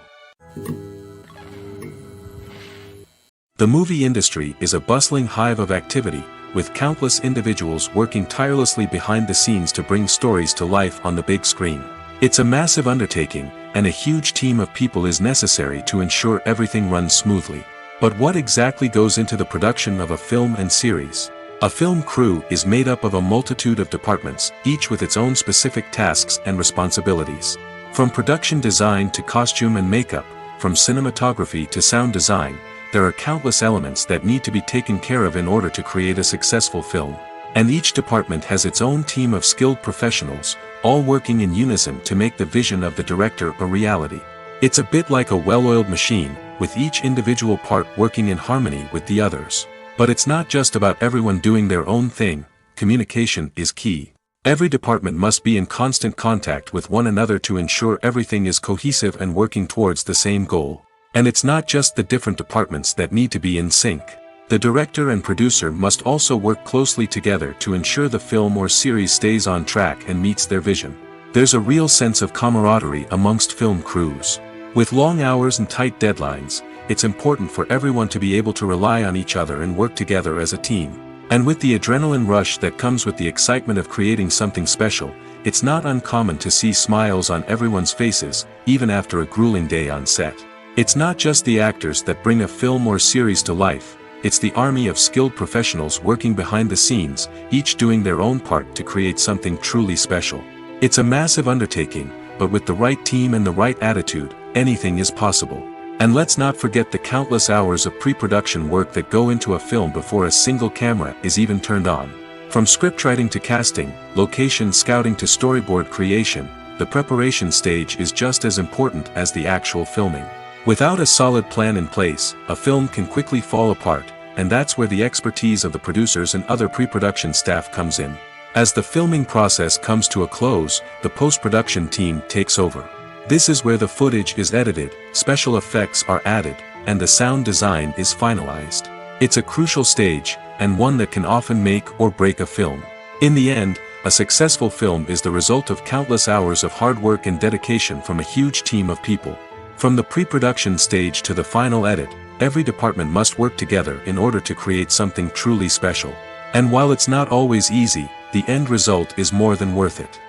S1: The movie industry is a bustling hive of activity, with countless individuals working tirelessly behind the scenes to bring stories to life on the big screen. It's a massive undertaking, and a huge team of people is necessary to ensure everything runs smoothly. But what exactly goes into the production of a film and series? A film crew is made up of a multitude of departments, each with its own specific tasks and responsibilities. From production design to costume and makeup, from cinematography to sound design, there are countless elements that need to be taken care of in order to create a successful film. And each department has its own team of skilled professionals, all working in unison to make the vision of the director a reality. It's a bit like a well-oiled machine, with each individual part working in harmony with the others. But it's not just about everyone doing their own thing. Communication is key. Every department must be in constant contact with one another to ensure everything is cohesive and working towards the same goal. And it's not just the different departments that need to be in sync. The director and producer must also work closely together to ensure the film or series stays on track and meets their vision. There's a real sense of camaraderie amongst film crews. With long hours and tight deadlines, it's important for everyone to be able to rely on each other and work together as a team. And with the adrenaline rush that comes with the excitement of creating something special, it's not uncommon to see smiles on everyone's faces, even after a grueling day on set. It's not just the actors that bring a film or series to life, it's the army of skilled professionals working behind the scenes, each doing their own part to create something truly special. It's a massive undertaking, but with the right team and the right attitude, anything is possible. And let's not forget the countless hours of pre-production work that go into a film before a single camera is even turned on. From scriptwriting to casting, location scouting to storyboard creation, the preparation stage is just as important as the actual filming. Without a solid plan in place, a film can quickly fall apart, and that's where the expertise of the producers and other pre-production staff comes in. As the filming process comes to a close, the post-production team takes over. This is where the footage is edited, special effects are added, and the sound design is finalized. It's a crucial stage, and one that can often make or break a film. In the end, a successful film is the result of countless hours of hard work and dedication from a huge team of people. From the pre-production stage to the final edit, every department must work together in order to create something truly special. And while it's not always easy, the end result is more than worth it.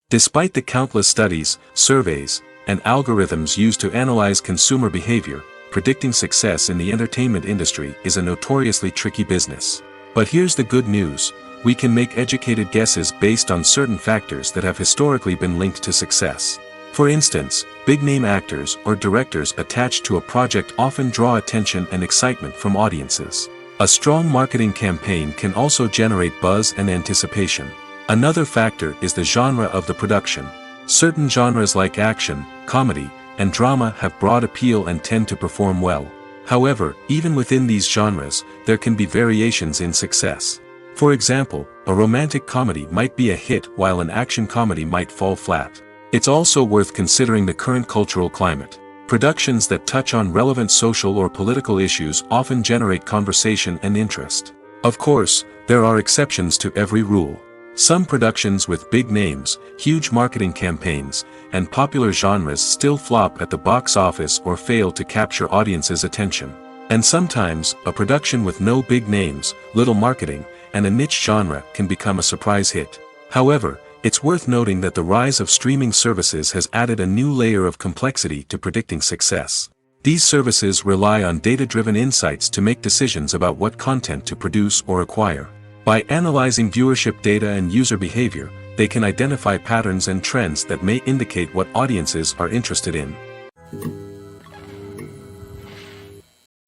S1: Despite the countless studies, surveys, and algorithms used to analyze consumer behavior, predicting success in the entertainment industry is a notoriously tricky business. But here's the good news. We can make educated guesses based on certain factors that have historically been linked to success. For instance, big-name actors or directors attached to a project often draw attention and excitement from audiences. A strong marketing campaign can also generate buzz and anticipation. Another factor is the genre of the production. Certain genres like action, comedy, and drama have broad appeal and tend to perform well. However, even within these genres, there can be variations in success. For example, a romantic comedy might be a hit while an action comedy might fall flat. It's also worth considering the current cultural climate. Productions that touch on relevant social or political issues often generate conversation and interest. Of course, there are exceptions to every rule. Some productions with big names, huge marketing campaigns, and popular genres still flop at the box office or fail to capture audiences' attention. And sometimes, a production with no big names, little marketing, and a niche genre can become a surprise hit. However, it's worth noting that the rise of streaming services has added a new layer of complexity to predicting success. These services rely on data-driven insights to make decisions about what content to produce or acquire. By analyzing viewership data and user behavior, they can identify patterns and trends that may indicate what audiences are interested in.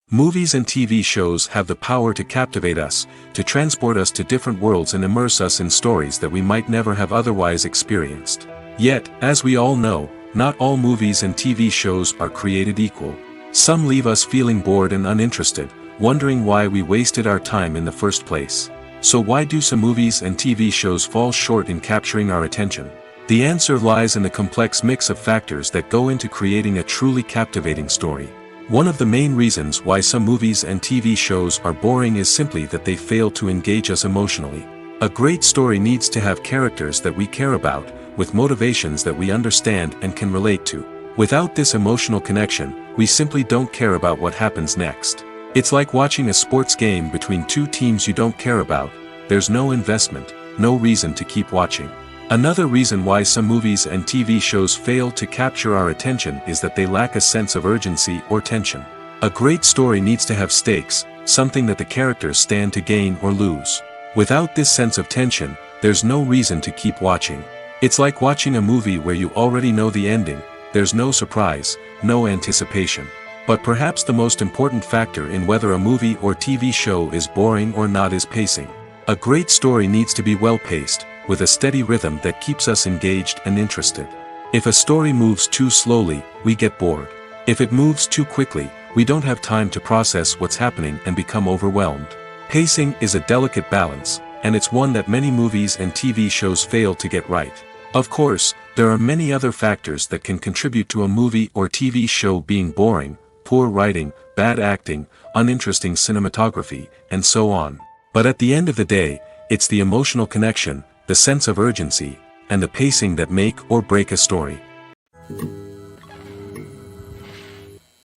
S1: Movies and TV shows have the power to captivate us, to transport us to different worlds and immerse us in stories that we might never have otherwise experienced. Yet, as we all know, not all movies and TV shows are created equal. Some leave us feeling bored and uninterested, wondering why we wasted our time in the first place. So why do some movies and TV shows fall short in capturing our attention? The answer lies in the complex mix of factors that go into creating a truly captivating story. One of the main reasons why some movies and TV shows are boring is simply that they fail to engage us emotionally. A great story needs to have characters that we care about, with motivations that we understand and can relate to. Without this emotional connection, we simply don't care about what happens next. It's like watching a sports game between two teams you don't care about. There's no investment, no reason to keep watching. Another reason why some movies and TV shows fail to capture our attention is that they lack a sense of urgency or tension. A great story needs to have stakes, something that the characters stand to gain or lose. Without this sense of tension, there's no reason to keep watching. It's like watching a movie where you already know the ending. There's no surprise, no anticipation. But perhaps the most important factor in whether a movie or TV show is boring or not is pacing. A great story needs to be well-paced, with a steady rhythm that keeps us engaged and interested. If a story moves too slowly, we get bored. If it moves too quickly, we don't have time to process what's happening and become overwhelmed. Pacing is a delicate balance, and it's one that many movies and TV shows fail to get right. Of course, there are many other factors that can contribute to a movie or TV show being boring: poor writing, bad acting, uninteresting cinematography, and so on. But at the end of the day, it's the emotional connection, the sense of urgency, and the pacing that make or break a story.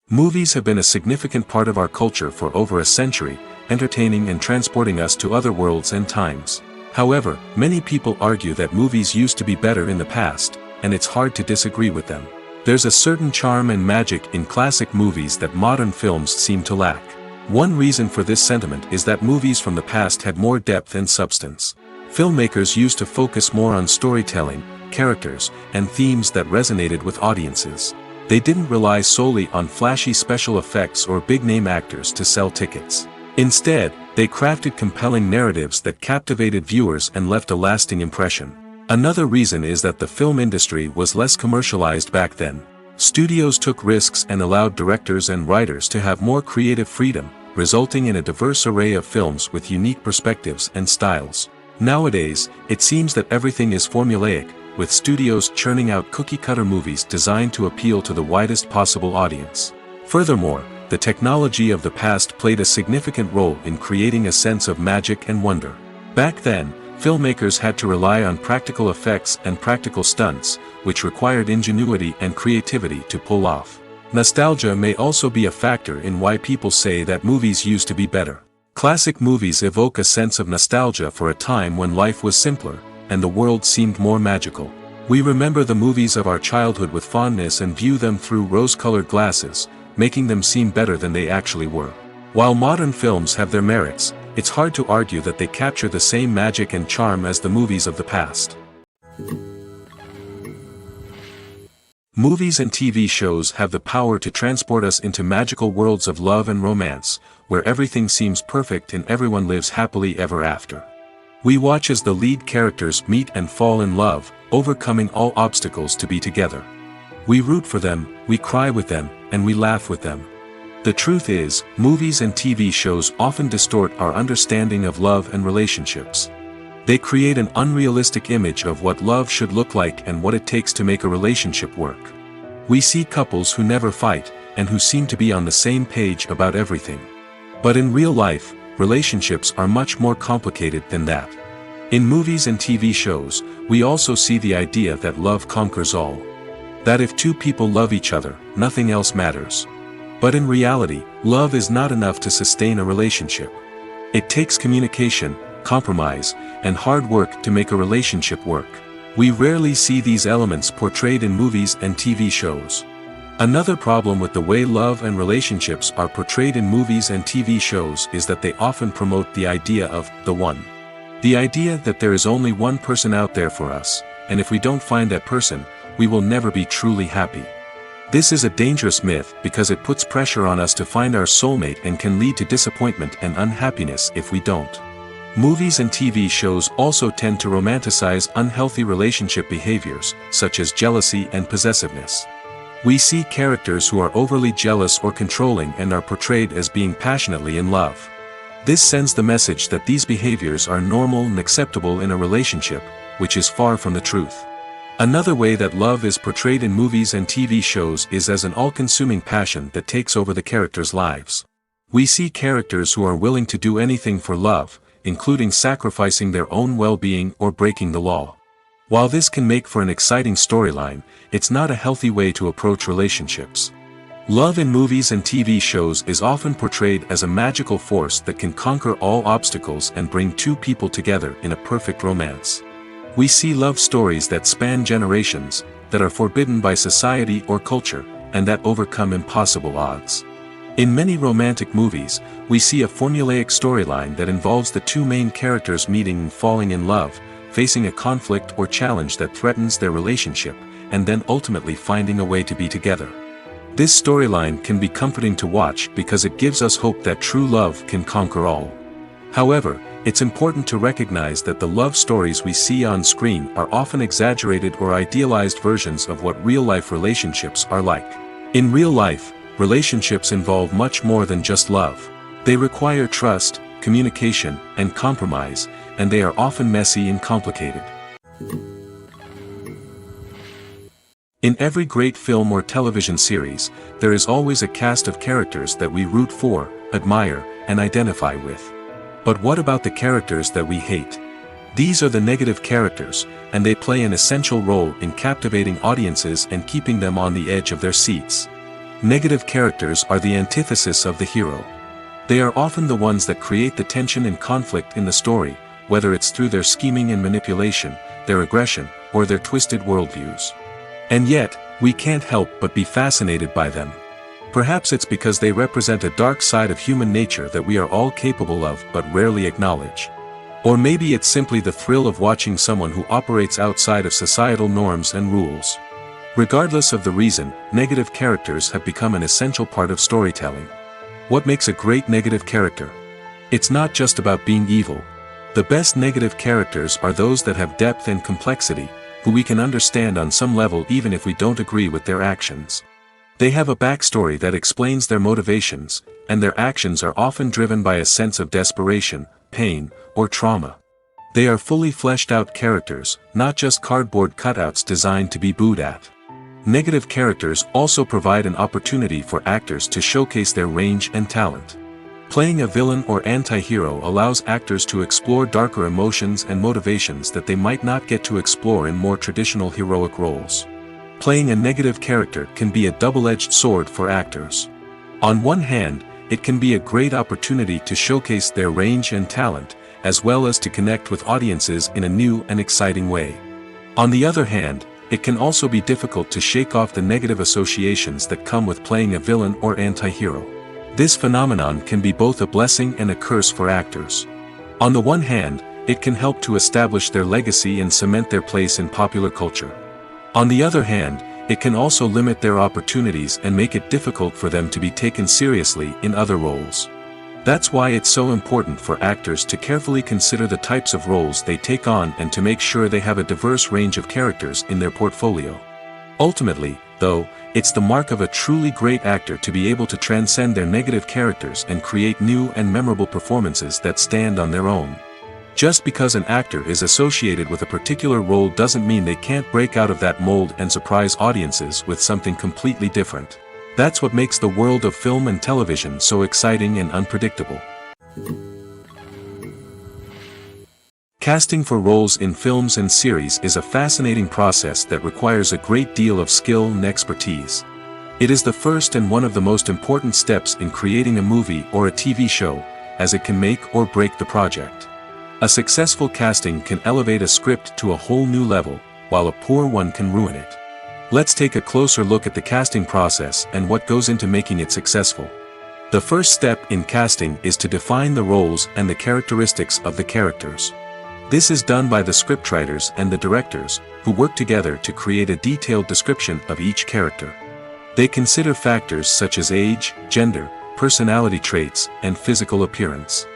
S1: Movies have been a significant part of our culture for over a century, entertaining and transporting us to other worlds and times. However, many people argue that movies used to be better in the past, and it's hard to disagree with them. There's a certain charm and magic in classic movies that modern films seem to lack. One reason for this sentiment is that movies from the past had more depth and substance. Filmmakers used to focus more on storytelling, characters, and themes that resonated with audiences. They didn't rely solely on flashy special effects or big-name actors to sell tickets. Instead, they crafted compelling narratives that captivated viewers and left a lasting impression. Another reason is that the film industry was less commercialized back then. Studios took risks and allowed directors and writers to have more creative freedom, resulting in a diverse array of films with unique perspectives and styles. Nowadays, it seems that everything is formulaic, with studios churning out cookie-cutter movies designed to appeal to the widest possible audience. Furthermore, the technology of the past played a significant role in creating a sense of magic and wonder. Back then, filmmakers had to rely on practical effects and practical stunts, which required ingenuity and creativity to pull off. Nostalgia may also be a factor in why people say that movies used to be better. Classic movies evoke a sense of nostalgia for a time when life was simpler, and the world seemed more magical. We remember the movies of our childhood with fondness and view them through rose-colored glasses, making them seem better than they actually were. While modern films have their merits, it's hard to argue that they capture the same magic and charm as the movies of the past. Movies and TV shows have the power to transport us into magical worlds of love and romance, where everything seems perfect and everyone lives happily ever after. We watch as the lead characters meet and fall in love, overcoming all obstacles to be together. We root for them, we cry with them, and we laugh with them. The truth is, movies and TV shows often distort our understanding of love and relationships. They create an unrealistic image of what love should look like and what it takes to make a relationship work. We see couples who never fight, and who seem to be on the same page about everything. But in real life, relationships are much more complicated than that. In movies and TV shows, we also see the idea that love conquers all. That if two people love each other, nothing else matters. But in reality, love is not enough to sustain a relationship. It takes communication, compromise, and hard work to make a relationship work. We rarely see these elements portrayed in movies and TV shows. Another problem with the way love and relationships are portrayed in movies and TV shows is that they often promote the idea of the one. The idea that there is only one person out there for us, and if we don't find that person, we will never be truly happy. This is a dangerous myth because it puts pressure on us to find our soulmate and can lead to disappointment and unhappiness if we don't. Movies and TV shows also tend to romanticize unhealthy relationship behaviors, such as jealousy and possessiveness. We see characters who are overly jealous or controlling and are portrayed as being passionately in love. This sends the message that these behaviors are normal and acceptable in a relationship, which is far from the truth. Another way that love is portrayed in movies and TV shows is as an all-consuming passion that takes over the characters' lives. We see characters who are willing to do anything for love, including sacrificing their own well-being or breaking the law. While this can make for an exciting storyline, it's not a healthy way to approach relationships. Love in movies and TV shows is often portrayed as a magical force that can conquer all obstacles and bring two people together in a perfect romance. We see love stories that span generations, that are forbidden by society or culture, and that overcome impossible odds. In many romantic movies, we see a formulaic storyline that involves the two main characters meeting and falling in love, facing a conflict or challenge that threatens their relationship, and then ultimately finding a way to be together. This storyline can be comforting to watch because it gives us hope that true love can conquer all. However, it's important to recognize that the love stories we see on screen are often exaggerated or idealized versions of what real-life relationships are like. In real life, relationships involve much more than just love. They require trust, communication, and compromise, and they are often messy and complicated. In every great film or television series, there is always a cast of characters that we root for, admire, and identify with. But what about the characters that we hate? These are the negative characters, and they play an essential role in captivating audiences and keeping them on the edge of their seats. Negative characters are the antithesis of the hero. They are often the ones that create the tension and conflict in the story, whether it's through their scheming and manipulation, their aggression, or their twisted worldviews. And yet, we can't help but be fascinated by them. Perhaps it's because they represent a dark side of human nature that we are all capable of but rarely acknowledge. Or maybe it's simply the thrill of watching someone who operates outside of societal norms and rules. Regardless of the reason, negative characters have become an essential part of storytelling. What makes a great negative character? It's not just about being evil. The best negative characters are those that have depth and complexity, who we can understand on some level even if we don't agree with their actions. They have a backstory that explains their motivations, and their actions are often driven by a sense of desperation, pain, or trauma. They are fully fleshed out characters, not just cardboard cutouts designed to be booed at. Negative characters also provide an opportunity for actors to showcase their range and talent. Playing a villain or anti-hero allows actors to explore darker emotions and motivations that they might not get to explore in more traditional heroic roles. Playing a negative character can be a double-edged sword for actors. On one hand, it can be a great opportunity to showcase their range and talent, as well as to connect with audiences in a new and exciting way. On the other hand, it can also be difficult to shake off the negative associations that come with playing a villain or anti-hero. This phenomenon can be both a blessing and a curse for actors. On the one hand, it can help to establish their legacy and cement their place in popular culture. On the other hand, it can also limit their opportunities and make it difficult for them to be taken seriously in other roles. That's why it's so important for actors to carefully consider the types of roles they take on and to make sure they have a diverse range of characters in their portfolio. Ultimately, though, it's the mark of a truly great actor to be able to transcend their negative characters and create new and memorable performances that stand on their own. Just because an actor is associated with a particular role doesn't mean they can't break out of that mold and surprise audiences with something completely different. That's what makes the world of film and television so exciting and unpredictable. Casting for roles in films and series is a fascinating process that requires a great deal of skill and expertise. It is the first and one of the most important steps in creating a movie or a TV show, as it can make or break the project. A successful casting can elevate a script to a whole new level, while a poor one can ruin it. Let's take a closer look at the casting process and what goes into making it successful. The first step in casting is to define the roles and the characteristics of the characters. This is done by the scriptwriters and the directors, who work together to create a detailed description of each character. They consider factors such as age, gender, personality traits, and physical appearance.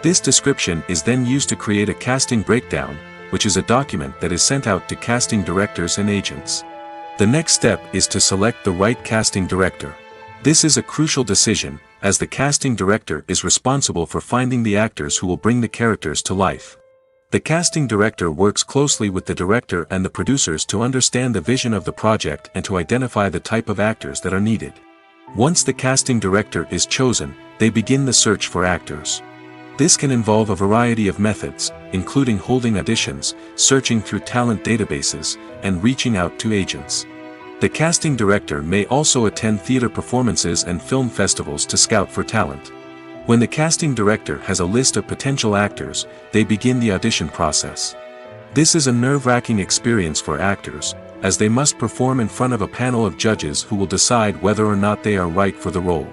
S1: This description is then used to create a casting breakdown, which is a document that is sent out to casting directors and agents. The next step is to select the right casting director. This is a crucial decision, as the casting director is responsible for finding the actors who will bring the characters to life. The casting director works closely with the director and the producers to understand the vision of the project and to identify the type of actors that are needed. Once the casting director is chosen, they begin the search for actors. This can involve a variety of methods, including holding auditions, searching through talent databases, and reaching out to agents. The casting director may also attend theater performances and film festivals to scout for talent. When the casting director has a list of potential actors, they begin the audition process. This is a nerve-wracking experience for actors, as they must perform in front of a panel of judges who will decide whether or not they are right for the role.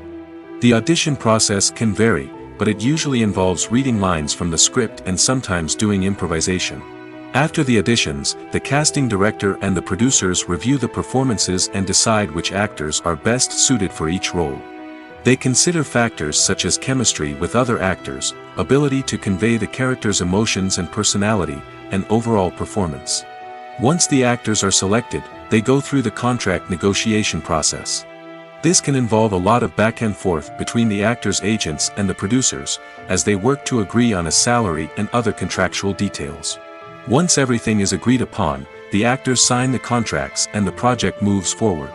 S1: The audition process can vary, but it usually involves reading lines from the script and sometimes doing improvisation. After the auditions, the casting director and the producers review the performances and decide which actors are best suited for each role. They consider factors such as chemistry with other actors, ability to convey the character's emotions and personality, and overall performance. Once the actors are selected, they go through the contract negotiation process. This can involve a lot of back and forth between the actors' agents and the producers, as they work to agree on a salary and other contractual details. Once everything is agreed upon, the actors sign the contracts and the project moves forward.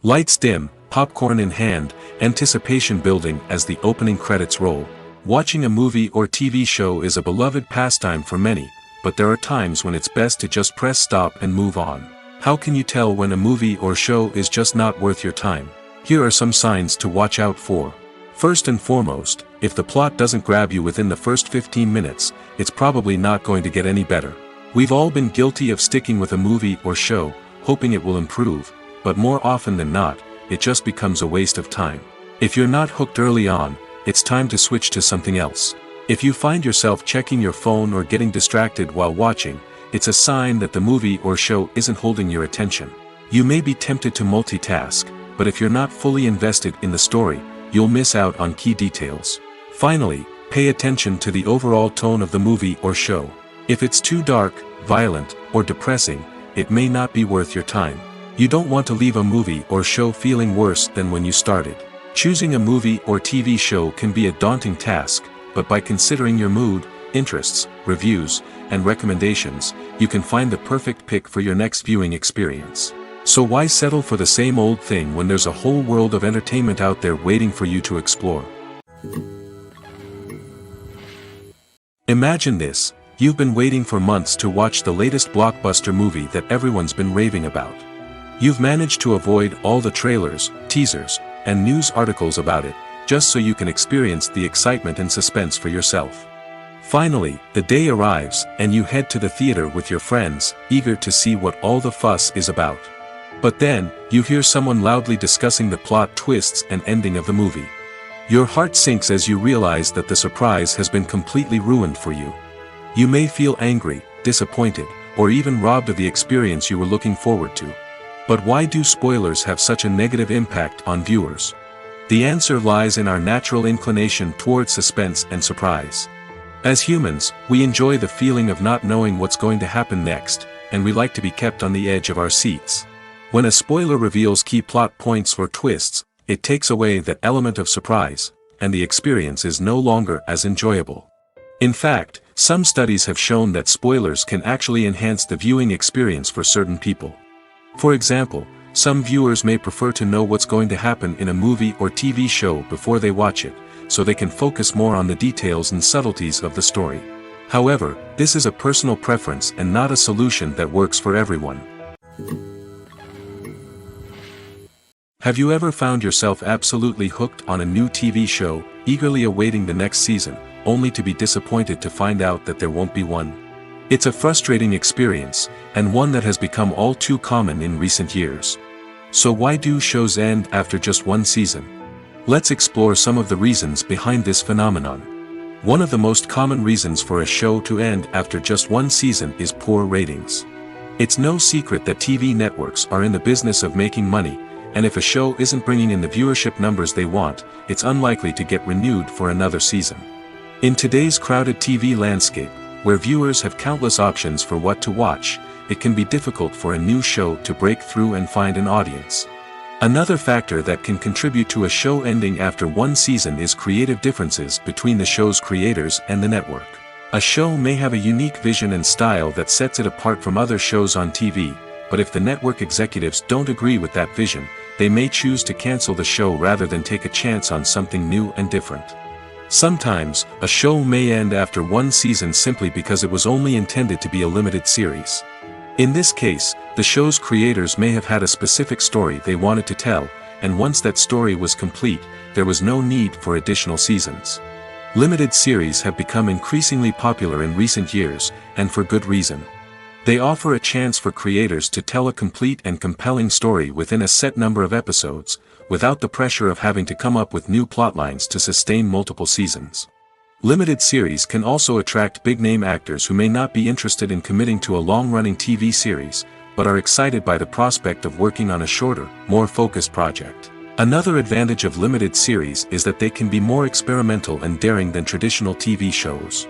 S1: Lights dim, popcorn in hand, anticipation building as the opening credits roll. Watching a movie or TV show is a beloved pastime for many, but there are times when it's best to just press stop and move on. How can you tell when a movie or show is just not worth your time? Here are some signs to watch out for. First and foremost, if the plot doesn't grab you within the first 15 minutes, it's probably not going to get any better. We've all been guilty of sticking with a movie or show, hoping it will improve, but more often than not, it just becomes a waste of time. If you're not hooked early on, it's time to switch to something else. If you find yourself checking your phone or getting distracted while watching, it's a sign that the movie or show isn't holding your attention. You may be tempted to multitask, but if you're not fully invested in the story, you'll miss out on key details. Finally, pay attention to the overall tone of the movie or show. If it's too dark, violent, or depressing, it may not be worth your time. You don't want to leave a movie or show feeling worse than when you started. Choosing a movie or TV show can be a daunting task, but by considering your mood, interests, reviews, and recommendations, you can find the perfect pick for your next viewing experience. So why settle for the same old thing when there's a whole world of entertainment out there waiting for you to explore? Imagine this: you've been waiting for months to watch the latest blockbuster movie that everyone's been raving about. You've managed to avoid all the trailers, teasers, and news articles about it, just so you can experience the excitement and suspense for yourself. Finally, the day arrives, and you head to the theater with your friends, eager to see what all the fuss is about. But then, you hear someone loudly discussing the plot twists and ending of the movie. Your heart sinks as you realize that the surprise has been completely ruined for you. You may feel angry, disappointed, or even robbed of the experience you were looking forward to. But why do spoilers have such a negative impact on viewers? The answer lies in our natural inclination toward suspense and surprise. As humans, we enjoy the feeling of not knowing what's going to happen next, and we like to be kept on the edge of our seats. When a spoiler reveals key plot points or twists, it takes away that element of surprise, and the experience is no longer as enjoyable. In fact, some studies have shown that spoilers can actually enhance the viewing experience for certain people. For example, some viewers may prefer to know what's going to happen in a movie or TV show before they watch it, so they can focus more on the details and subtleties of the story. However, this is a personal preference and not a solution that works for everyone. Have you ever found yourself absolutely hooked on a new TV show, eagerly awaiting the next season, only to be disappointed to find out that there won't be one? It's a frustrating experience, and one that has become all too common in recent years. So why do shows end after just one season? Let's explore some of the reasons behind this phenomenon. One of the most common reasons for a show to end after just one season is poor ratings. It's no secret that TV networks are in the business of making money, and if a show isn't bringing in the viewership numbers they want, it's unlikely to get renewed for another season. In today's crowded TV landscape, where viewers have countless options for what to watch, it can be difficult for a new show to break through and find an audience. Another factor that can contribute to a show ending after one season is creative differences between the show's creators and the network. A show may have a unique vision and style that sets it apart from other shows on TV, but if the network executives don't agree with that vision, they may choose to cancel the show rather than take a chance on something new and different. Sometimes, a show may end after one season simply because it was only intended to be a limited series. In this case, the show's creators may have had a specific story they wanted to tell, and once that story was complete, there was no need for additional seasons. Limited series have become increasingly popular in recent years, and for good reason. They offer a chance for creators to tell a complete and compelling story within a set number of episodes, without the pressure of having to come up with new plotlines to sustain multiple seasons. Limited series can also attract big-name actors who may not be interested in committing to a long-running TV series, but are excited by the prospect of working on a shorter, more focused project. Another advantage of limited series is that they can be more experimental and daring than traditional TV shows.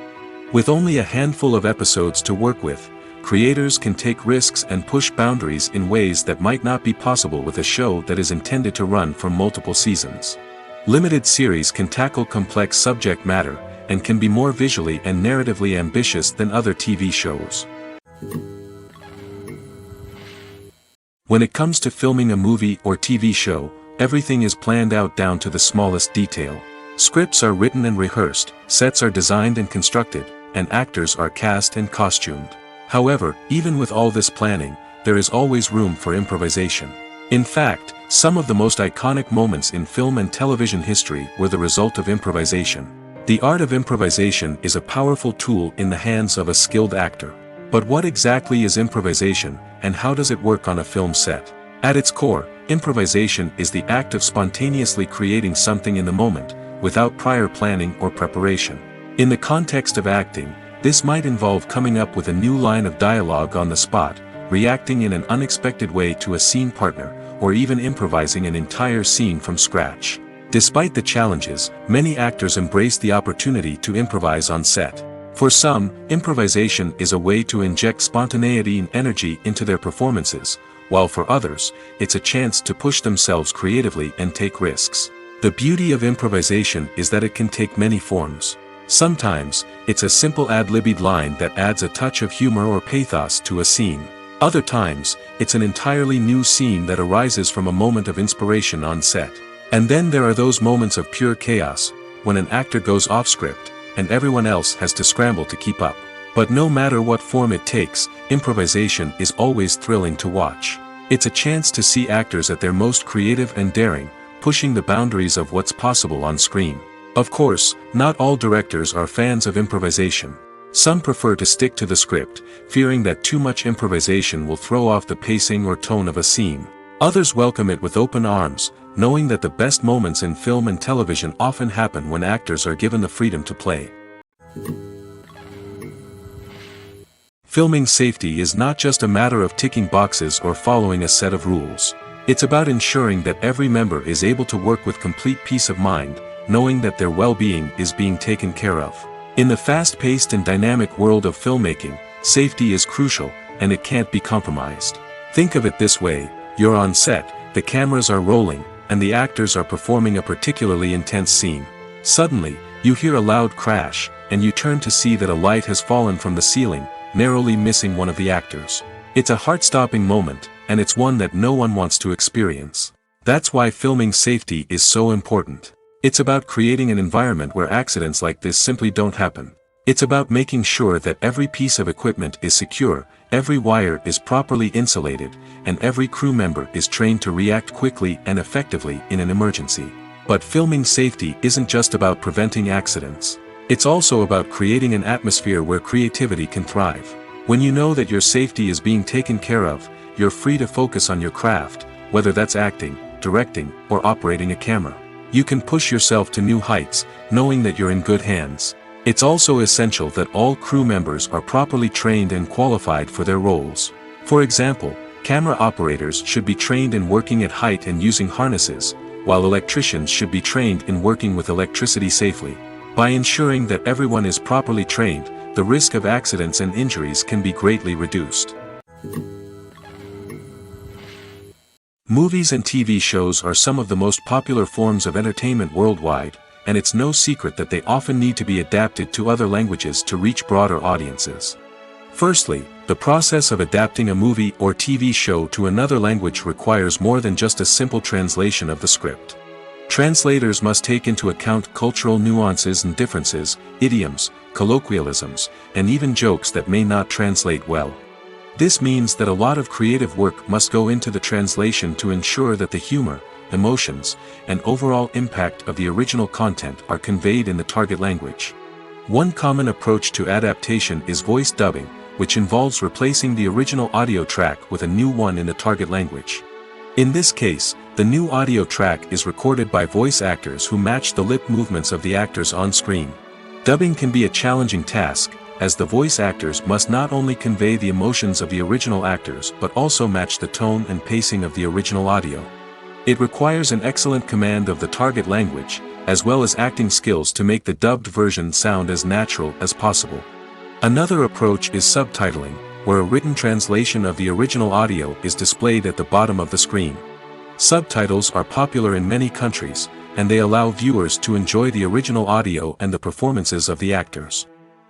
S1: With only a handful of episodes to work with, creators can take risks and push boundaries in ways that might not be possible with a show that is intended to run for multiple seasons. Limited series can tackle complex subject matter, and can be more visually and narratively ambitious than other TV shows. When it comes to filming a movie or TV show, everything is planned out down to the smallest detail. Scripts are written and rehearsed, sets are designed and constructed, and actors are cast and costumed. However, even with all this planning, there is always room for improvisation. In fact, some of the most iconic moments in film and television history were the result of improvisation. The art of improvisation is a powerful tool in the hands of a skilled actor. But what exactly is improvisation, and how does it work on a film set? At its core, improvisation is the act of spontaneously creating something in the moment, without prior planning or preparation. In the context of acting, this might involve coming up with a new line of dialogue on the spot, reacting in an unexpected way to a scene partner, or even improvising an entire scene from scratch. Despite the challenges, many actors embrace the opportunity to improvise on set. For some, improvisation is a way to inject spontaneity and energy into their performances, while for others, it's a chance to push themselves creatively and take risks. The beauty of improvisation is that it can take many forms. Sometimes, it's a simple ad-libbed line that adds a touch of humor or pathos to a scene. Other times, it's an entirely new scene that arises from a moment of inspiration on set. And then there are those moments of pure chaos, when an actor goes off script, and everyone else has to scramble to keep up. But no matter what form it takes, improvisation is always thrilling to watch. It's a chance to see actors at their most creative and daring, pushing the boundaries of what's possible on screen. Of course, not all directors are fans of improvisation. Some prefer to stick to the script, fearing that too much improvisation will throw off the pacing or tone of a scene. Others welcome it with open arms, knowing that the best moments in film and television often happen when actors are given the freedom to play. Filming safety is not just a matter of ticking boxes or following a set of rules. It's about ensuring that every member is able to work with complete peace of mind, knowing that their well-being is being taken care of. In the fast-paced and dynamic world of filmmaking, safety is crucial, and it can't be compromised. Think of it this way: you're on set, the cameras are rolling, and the actors are performing a particularly intense scene. Suddenly, you hear a loud crash, and you turn to see that a light has fallen from the ceiling, narrowly missing one of the actors. It's a heart-stopping moment, and it's one that no one wants to experience. That's why filming safety is so important. It's about creating an environment where accidents like this simply don't happen. It's about making sure that every piece of equipment is secure, every wire is properly insulated, and every crew member is trained to react quickly and effectively in an emergency. But filming safety isn't just about preventing accidents. It's also about creating an atmosphere where creativity can thrive. When you know that your safety is being taken care of, you're free to focus on your craft, whether that's acting, directing, or operating a camera. You can push yourself to new heights, knowing that you're in good hands. It's also essential that all crew members are properly trained and qualified for their roles. For example, camera operators should be trained in working at height and using harnesses, while electricians should be trained in working with electricity safely. By ensuring that everyone is properly trained, the risk of accidents and injuries can be greatly reduced. Movies and TV shows are some of the most popular forms of entertainment worldwide, and it's no secret that they often need to be adapted to other languages to reach broader audiences. Firstly, the process of adapting a movie or TV show to another language requires more than just a simple translation of the script. Translators must take into account cultural nuances and differences, idioms, colloquialisms, and even jokes that may not translate well. This means that a lot of creative work must go into the translation to ensure that the humor, emotions, and overall impact of the original content are conveyed in the target language. One common approach to adaptation is voice dubbing, which involves replacing the original audio track with a new one in the target language. In this case, the new audio track is recorded by voice actors who match the lip movements of the actors on screen. Dubbing can be a challenging task, as the voice actors must not only convey the emotions of the original actors but also match the tone and pacing of the original audio. It requires an excellent command of the target language, as well as acting skills to make the dubbed version sound as natural as possible. Another approach is subtitling, where a written translation of the original audio is displayed at the bottom of the screen. Subtitles are popular in many countries, and they allow viewers to enjoy the original audio and the performances of the actors.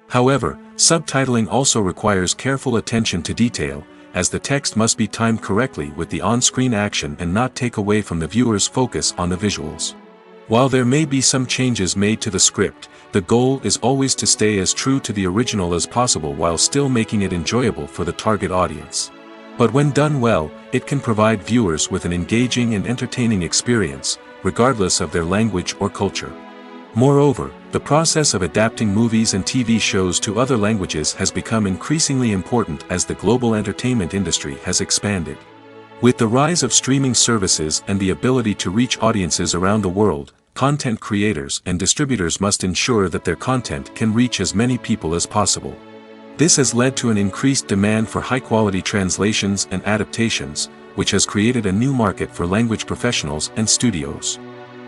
S1: However, subtitling also requires careful attention to detail, as the text must be timed correctly with the on-screen action and not take away from the viewer's focus on the visuals. While there may be some changes made to the script, the goal is always to stay as true to the original as possible while still making it enjoyable for the target audience. But when done well, it can provide viewers with an engaging and entertaining experience, regardless of their language or culture. Moreover, the process of adapting movies and TV shows to other languages has become increasingly important as the global entertainment industry has expanded. With the rise of streaming services and the ability to reach audiences around the world, content creators and distributors must ensure that their content can reach as many people as possible. This has led to an increased demand for high-quality translations and adaptations, which has created a new market for language professionals and studios.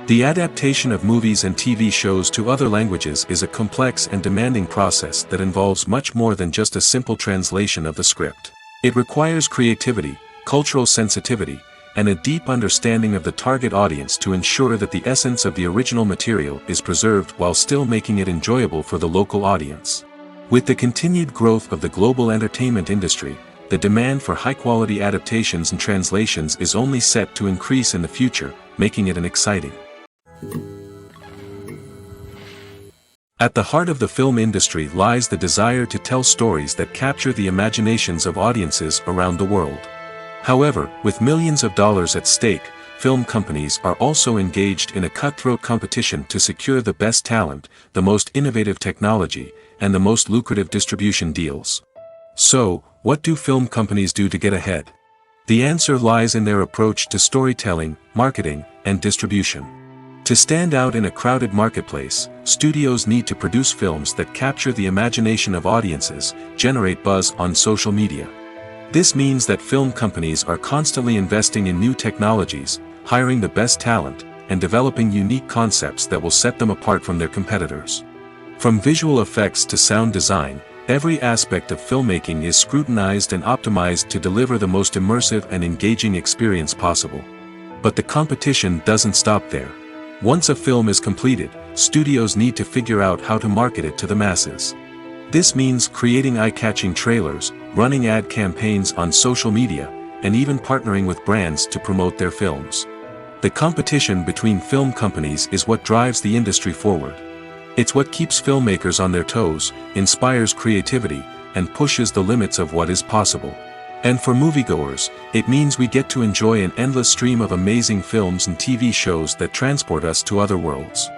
S1: The adaptation of movies and TV shows to other languages is a complex and demanding process that involves much more than just a simple translation of the script. It requires creativity, cultural sensitivity, and a deep understanding of the target audience to ensure that the essence of the original material is preserved while still making it enjoyable for the local audience. With the continued growth of the global entertainment industry, the demand for high-quality adaptations and translations is only set to increase in the future, making it an exciting. At the heart of the film industry lies the desire to tell stories that capture the imaginations of audiences around the world. However, with millions of dollars at stake, film companies are also engaged in a cutthroat competition to secure the best talent, the most innovative technology, and the most lucrative distribution deals. So, what do film companies do to get ahead? The answer lies in their approach to storytelling, marketing, and distribution. To stand out in a crowded marketplace, studios need to produce films that capture the imagination of audiences, generate buzz on social media. This means that film companies are constantly investing in new technologies, hiring the best talent, and developing unique concepts that will set them apart from their competitors. From visual effects to sound design, every aspect of filmmaking is scrutinized and optimized to deliver the most immersive and engaging experience possible. But the competition doesn't stop there. Once a film is completed, studios need to figure out how to market it to the masses. This means creating eye-catching trailers, running ad campaigns on social media, and even partnering with brands to promote their films. The competition between film companies is what drives the industry forward. It's what keeps filmmakers on their toes, inspires creativity, and pushes the limits of what is possible. And for moviegoers, it means we get to enjoy an endless stream of amazing films and TV shows that transport us to other worlds.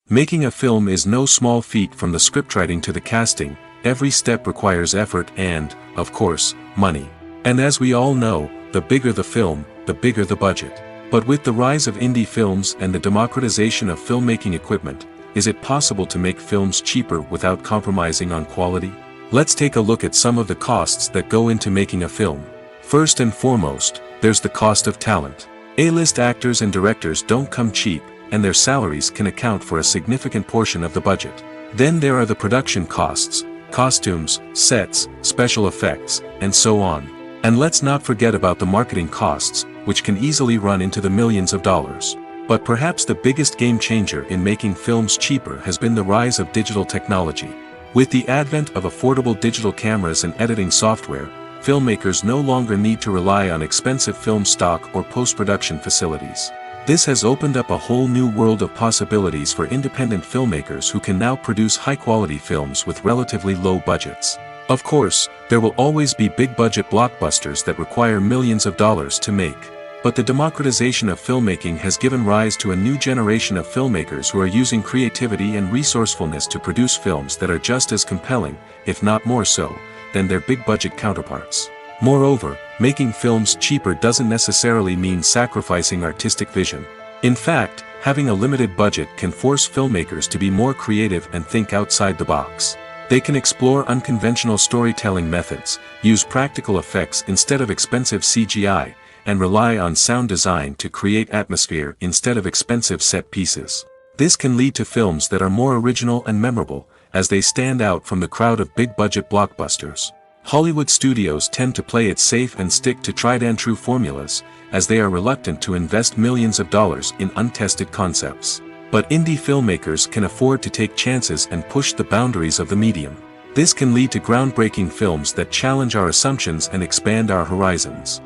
S1: Making a film is no small feat. From the scriptwriting to the casting, every step requires effort and, of course, money. And as we all know, the bigger the film, the bigger the budget. But with the rise of indie films and the democratization of filmmaking equipment, is it possible to make films cheaper without compromising on quality? Let's take a look at some of the costs that go into making a film. First and foremost, there's the cost of talent. A-list actors and directors don't come cheap, and their salaries can account for a significant portion of the budget. Then there are the production costs, costumes, sets, special effects, and so on. And let's not forget about the marketing costs, which can easily run into the millions of dollars. But perhaps the biggest game changer in making films cheaper has been the rise of digital technology. With the advent of affordable digital cameras and editing software, filmmakers no longer need to rely on expensive film stock or post-production facilities. This has opened up a whole new world of possibilities for independent filmmakers who can now produce high-quality films with relatively low budgets. Of course, there will always be big-budget blockbusters that require millions of dollars to make. But the democratization of filmmaking has given rise to a new generation of filmmakers who are using creativity and resourcefulness to produce films that are just as compelling, if not more so, than their big-budget counterparts. Moreover, making films cheaper doesn't necessarily mean sacrificing artistic vision. In fact, having a limited budget can force filmmakers to be more creative and think outside the box. They can explore unconventional storytelling methods, use practical effects instead of expensive CGI, and rely on sound design to create atmosphere instead of expensive set pieces. This can lead to films that are more original and memorable, as they stand out from the crowd of big-budget blockbusters. Hollywood studios tend to play it safe and stick to tried-and-true formulas, as they are reluctant to invest millions of dollars in untested concepts. But indie filmmakers can afford to take chances and push the boundaries of the medium. This can lead to groundbreaking films that challenge our assumptions and expand our horizons.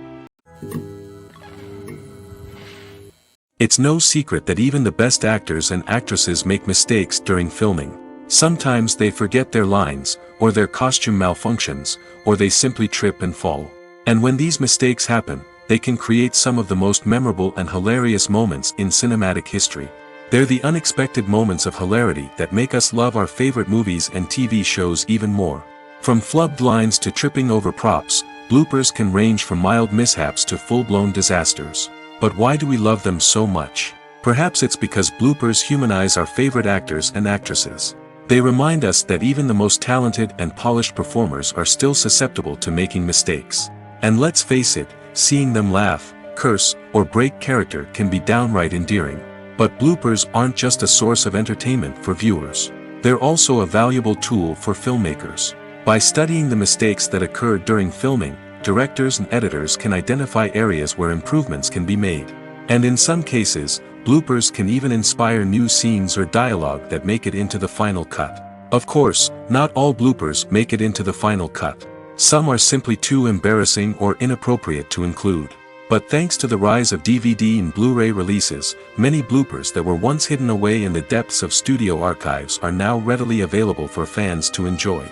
S1: It's no secret that even the best actors and actresses make mistakes during filming. Sometimes they forget their lines, or their costume malfunctions, or they simply trip and fall. And when these mistakes happen, they can create some of the most memorable and hilarious moments in cinematic history. They're the unexpected moments of hilarity that make us love our favorite movies and TV shows even more. From flubbed lines to tripping over props, bloopers can range from mild mishaps to full-blown disasters. But why do we love them so much? Perhaps it's because bloopers humanize our favorite actors and actresses. They remind us that even the most talented and polished performers are still susceptible to making mistakes. And let's face it, seeing them laugh, curse, or break character can be downright endearing. But bloopers aren't just a source of entertainment for viewers. They're also a valuable tool for filmmakers. By studying the mistakes that occurred during filming, directors and editors can identify areas where improvements can be made. And in some cases, bloopers can even inspire new scenes or dialogue that make it into the final cut. Of course, not all bloopers make it into the final cut. Some are simply too embarrassing or inappropriate to include. But thanks to the rise of DVD and Blu-ray releases, many bloopers that were once hidden away in the depths of studio archives are now readily available for fans to enjoy.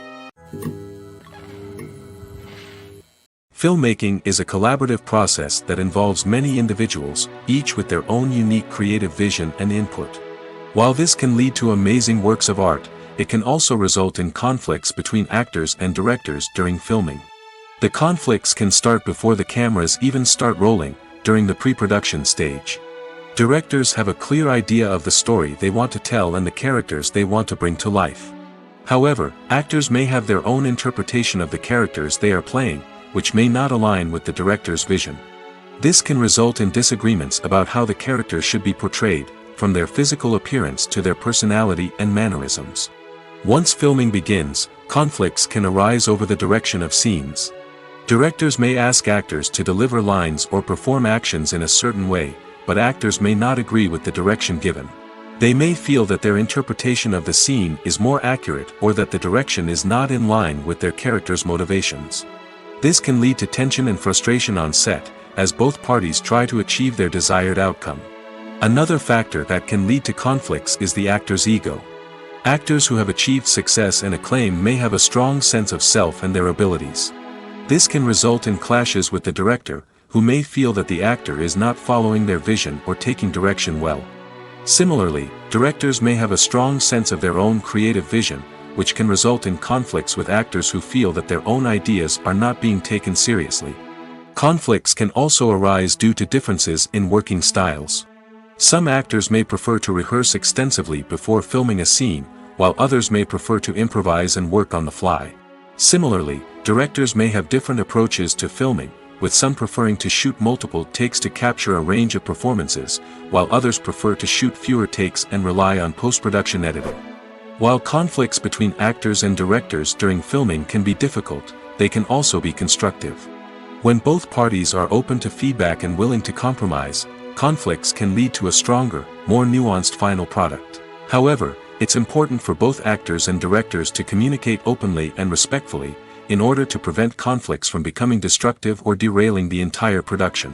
S1: Filmmaking is a collaborative process that involves many individuals, each with their own unique creative vision and input. While this can lead to amazing works of art, it can also result in conflicts between actors and directors during filming. The conflicts can start before the cameras even start rolling, during the pre-production stage. Directors have a clear idea of the story they want to tell and the characters they want to bring to life. However, actors may have their own interpretation of the characters they are playing, which may not align with the director's vision. This can result in disagreements about how the characters should be portrayed, from their physical appearance to their personality and mannerisms. Once filming begins, conflicts can arise over the direction of scenes. Directors may ask actors to deliver lines or perform actions in a certain way, but actors may not agree with the direction given. They may feel that their interpretation of the scene is more accurate or that the direction is not in line with their character's motivations. This can lead to tension and frustration on set, as both parties try to achieve their desired outcome. Another factor that can lead to conflicts is the actor's ego. Actors who have achieved success and acclaim may have a strong sense of self and their abilities. This can result in clashes with the director, who may feel that the actor is not following their vision or taking direction well. Similarly, directors may have a strong sense of their own creative vision, which can result in conflicts with actors who feel that their own ideas are not being taken seriously. Conflicts can also arise due to differences in working styles. Some actors may prefer to rehearse extensively before filming a scene, while others may prefer to improvise and work on the fly. Similarly, directors may have different approaches to filming, with some preferring to shoot multiple takes to capture a range of performances, while others prefer to shoot fewer takes and rely on post-production editing. While conflicts between actors and directors during filming can be difficult, they can also be constructive. When both parties are open to feedback and willing to compromise, conflicts can lead to a stronger, more nuanced final product. However, it's important for both actors and directors to communicate openly and respectfully, in order to prevent conflicts from becoming destructive or derailing the entire production.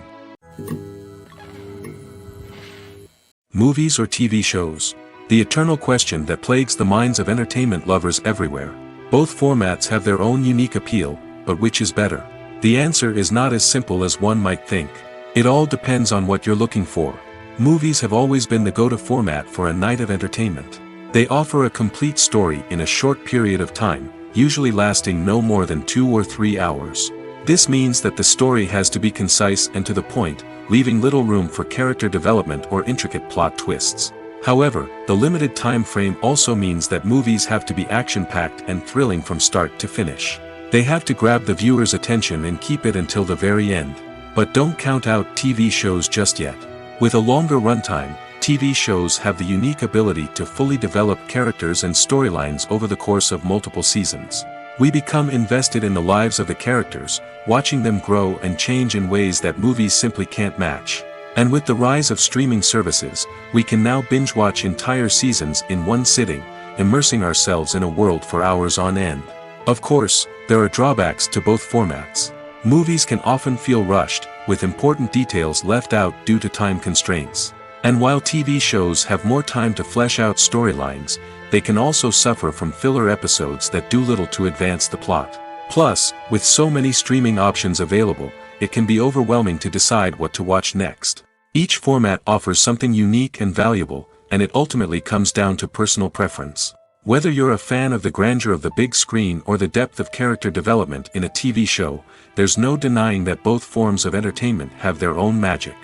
S1: Movies or TV shows? The eternal question that plagues the minds of entertainment lovers everywhere. Both formats have their own unique appeal, but which is better? The answer is not as simple as one might think. It all depends on what you're looking for. Movies have always been the go-to format for a night of entertainment. They offer a complete story in a short period of time, usually lasting no more than 2 or 3 hours. This means that the story has to be concise and to the point, leaving little room for character development or intricate plot twists. However, the limited time frame also means that movies have to be action-packed and thrilling from start to finish. They have to grab the viewer's attention and keep it until the very end. But don't count out TV shows just yet. With a longer runtime, TV shows have the unique ability to fully develop characters and storylines over the course of multiple seasons. We become invested in the lives of the characters, watching them grow and change in ways that movies simply can't match. And with the rise of streaming services, we can now binge-watch entire seasons in one sitting, immersing ourselves in a world for hours on end. Of course, there are drawbacks to both formats. Movies can often feel rushed, with important details left out due to time constraints. And while TV shows have more time to flesh out storylines, they can also suffer from filler episodes that do little to advance the plot. Plus, with so many streaming options available, it can be overwhelming to decide what to watch next. Each format offers something unique and valuable, and it ultimately comes down to personal preference. Whether you're a fan of the grandeur of the big screen or the depth of character development in a TV show, there's no denying that both forms of entertainment have their own magic.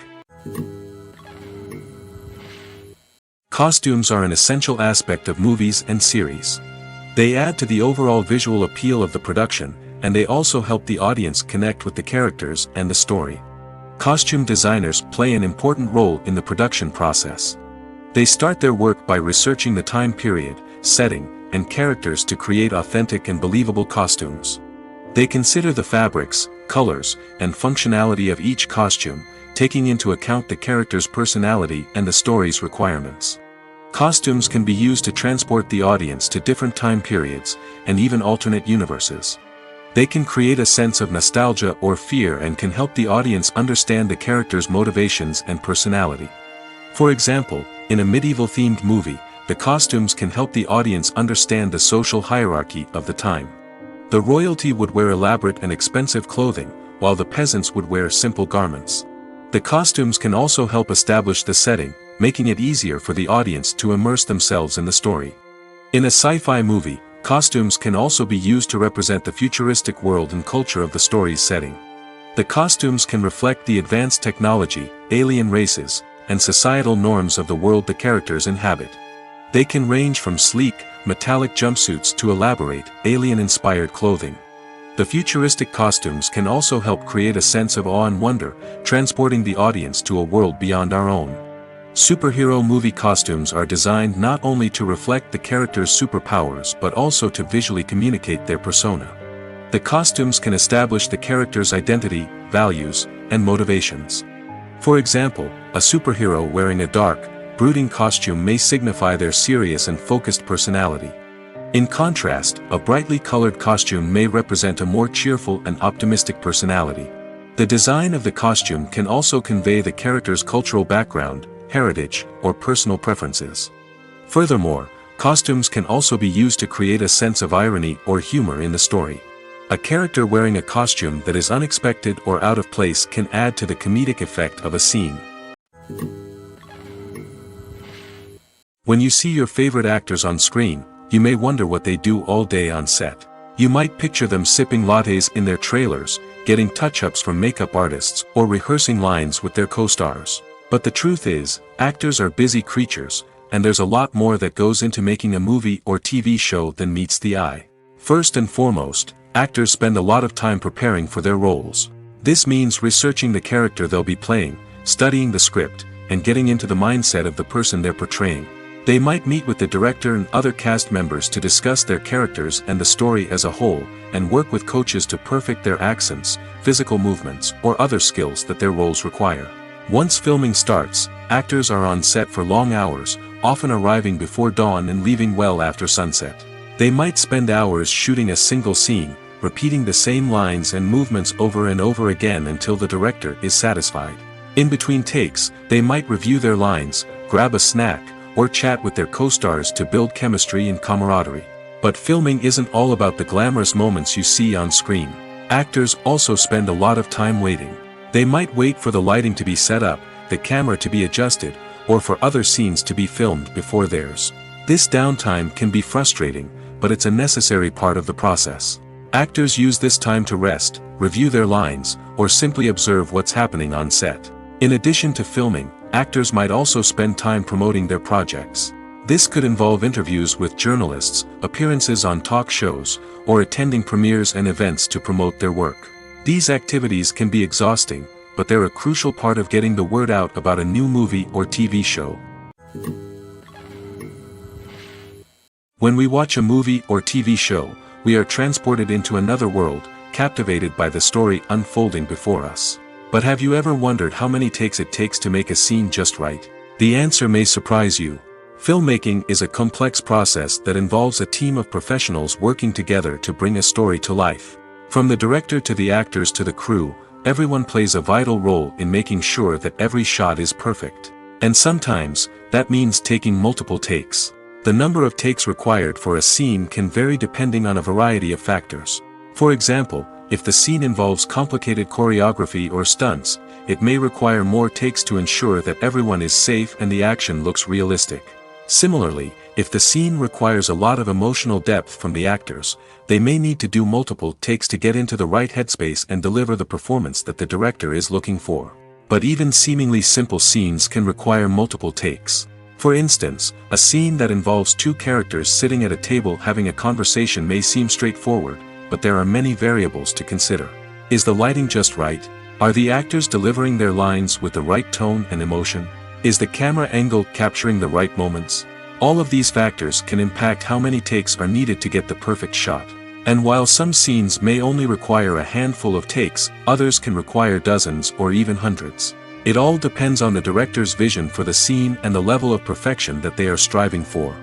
S1: Costumes are an essential aspect of movies and series. They add to the overall visual appeal of the production, and they also help the audience connect with the characters and the story. Costume designers play an important role in the production process. They start their work by researching the time period, setting, and characters to create authentic and believable costumes. They consider the fabrics, colors, and functionality of each costume, taking into account the character's personality and the story's requirements. Costumes can be used to transport the audience to different time periods, and even alternate universes. They can create a sense of nostalgia or fear and can help the audience understand the character's motivations and personality. For example, in a medieval-themed movie, the costumes can help the audience understand the social hierarchy of the time. The royalty would wear elaborate and expensive clothing, while the peasants would wear simple garments. The costumes can also help establish the setting, making it easier for the audience to immerse themselves in the story. In a sci-fi movie, costumes can also be used to represent the futuristic world and culture of the story's setting. The costumes can reflect the advanced technology, alien races, and societal norms of the world the characters inhabit. They can range from sleek, metallic jumpsuits to elaborate, alien-inspired clothing. The futuristic costumes can also help create a sense of awe and wonder, transporting the audience to a world beyond our own. Superhero movie costumes are designed not only to reflect the character's superpowers but also to visually communicate their persona. The costumes can establish the character's identity, values, and motivations. For example, a superhero wearing a dark, brooding costume may signify their serious and focused personality. In contrast, a brightly colored costume may represent a more cheerful and optimistic personality. The design of the costume can also convey the character's cultural background, heritage, or personal preferences. Furthermore, costumes can also be used to create a sense of irony or humor in the story. A character wearing a costume that is unexpected or out of place can add to the comedic effect of a scene. When you see your favorite actors on screen, you may wonder what they do all day on set. You might picture them sipping lattes in their trailers, getting touch-ups from makeup artists, or rehearsing lines with their co-stars. But the truth is, actors are busy creatures, and there's a lot more that goes into making a movie or TV show than meets the eye. First and foremost, actors spend a lot of time preparing for their roles. This means researching the character they'll be playing, studying the script, and getting into the mindset of the person they're portraying. They might meet with the director and other cast members to discuss their characters and the story as a whole, and work with coaches to perfect their accents, physical movements, or other skills that their roles require. Once filming starts, actors are on set for long hours, often arriving before dawn and leaving well after sunset. They might spend hours shooting a single scene, repeating the same lines and movements over and over again until the director is satisfied. In between takes, they might review their lines, grab a snack, or chat with their co-stars to build chemistry and camaraderie. But filming isn't all about the glamorous moments you see on screen. Actors also spend a lot of time waiting. They might wait for the lighting to be set up, the camera to be adjusted, or for other scenes to be filmed before theirs. This downtime can be frustrating, but it's a necessary part of the process. Actors use this time to rest, review their lines, or simply observe what's happening on set. In addition to filming, actors might also spend time promoting their projects. This could involve interviews with journalists, appearances on talk shows, or attending premieres and events to promote their work. These activities can be exhausting, but they're a crucial part of getting the word out about a new movie or TV show. When we watch a movie or TV show, we are transported into another world, captivated by the story unfolding before us. But have you ever wondered how many takes it takes to make a scene just right? The answer may surprise you. Filmmaking is a complex process that involves a team of professionals working together to bring a story to life. From the director to the actors to the crew, everyone plays a vital role in making sure that every shot is perfect. And sometimes, that means taking multiple takes. The number of takes required for a scene can vary depending on a variety of factors. For example, if the scene involves complicated choreography or stunts, it may require more takes to ensure that everyone is safe and the action looks realistic. Similarly, if the scene requires a lot of emotional depth from the actors, they may need to do multiple takes to get into the right headspace and deliver the performance that the director is looking for. But even seemingly simple scenes can require multiple takes. For instance, a scene that involves two characters sitting at a table having a conversation may seem straightforward, but there are many variables to consider. Is the lighting just right? Are the actors delivering their lines with the right tone and emotion? Is the camera angle capturing the right moments? All of these factors can impact how many takes are needed to get the perfect shot. And while some scenes may only require a handful of takes, others can require dozens or even hundreds. It all depends on the director's vision for the scene and the level of perfection that they are striving for.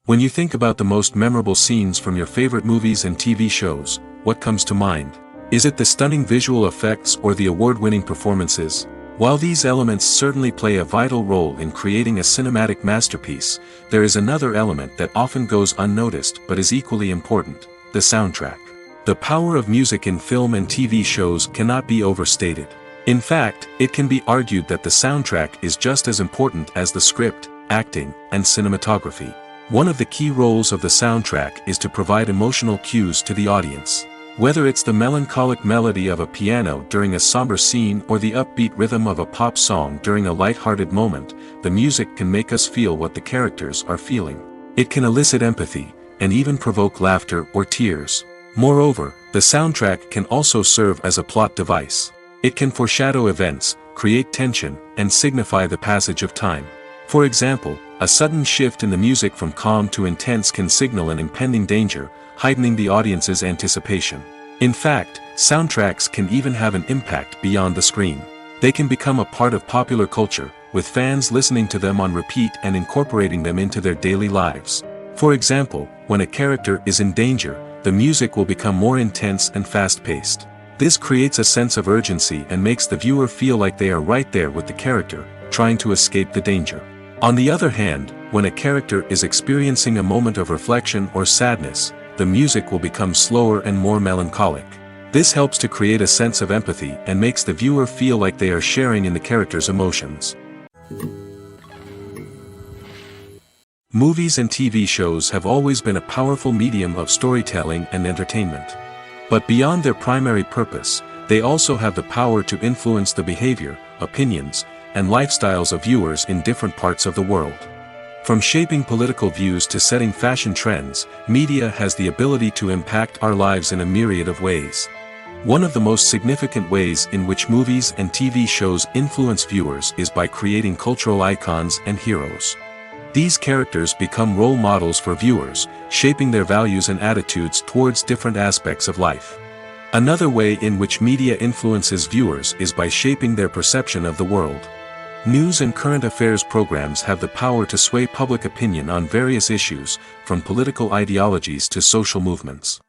S1: When you think about the most memorable scenes from your favorite movies and TV shows, what comes to mind? Is it the stunning visual effects or the award-winning performances? While these elements certainly play a vital role in creating a cinematic masterpiece, there is another element that often goes unnoticed but is equally important: the soundtrack. The power of music in film and TV shows cannot be overstated. In fact, it can be argued that the soundtrack is just as important as the script, acting, and cinematography. One of the key roles of the soundtrack is to provide emotional cues to the audience. Whether it's the melancholic melody of a piano during a somber scene or the upbeat rhythm of a pop song during a light-hearted moment, the music can make us feel what the characters are feeling. It can elicit empathy, and even provoke laughter or tears. Moreover, the soundtrack can also serve as a plot device. It can foreshadow events, create tension, and signify the passage of time. For example, a sudden shift in the music from calm to intense can signal an impending danger, heightening the audience's anticipation. In fact, soundtracks can even have an impact beyond the screen. They can become a part of popular culture, with fans listening to them on repeat and incorporating them into their daily lives. For example, when a character is in danger, the music will become more intense and fast-paced. This creates a sense of urgency and makes the viewer feel like they are right there with the character, trying to escape the danger. On the other hand, when a character is experiencing a moment of reflection or sadness, the music will become slower and more melancholic. This helps to create a sense of empathy and makes the viewer feel like they are sharing in the character's emotions. Movies and TV shows have always been a powerful medium of storytelling and entertainment. But beyond their primary purpose, they also have the power to influence the behavior, opinions, and lifestyles of viewers in different parts of the world. From shaping political views to setting fashion trends, media has the ability to impact our lives in a myriad of ways. One of the most significant ways in which movies and TV shows influence viewers is by creating cultural icons and heroes. These characters become role models for viewers, shaping their values and attitudes towards different aspects of life. Another way in which media influences viewers is by shaping their perception of the world. News and current affairs programs have the power to sway public opinion on various issues, from political ideologies to social movements.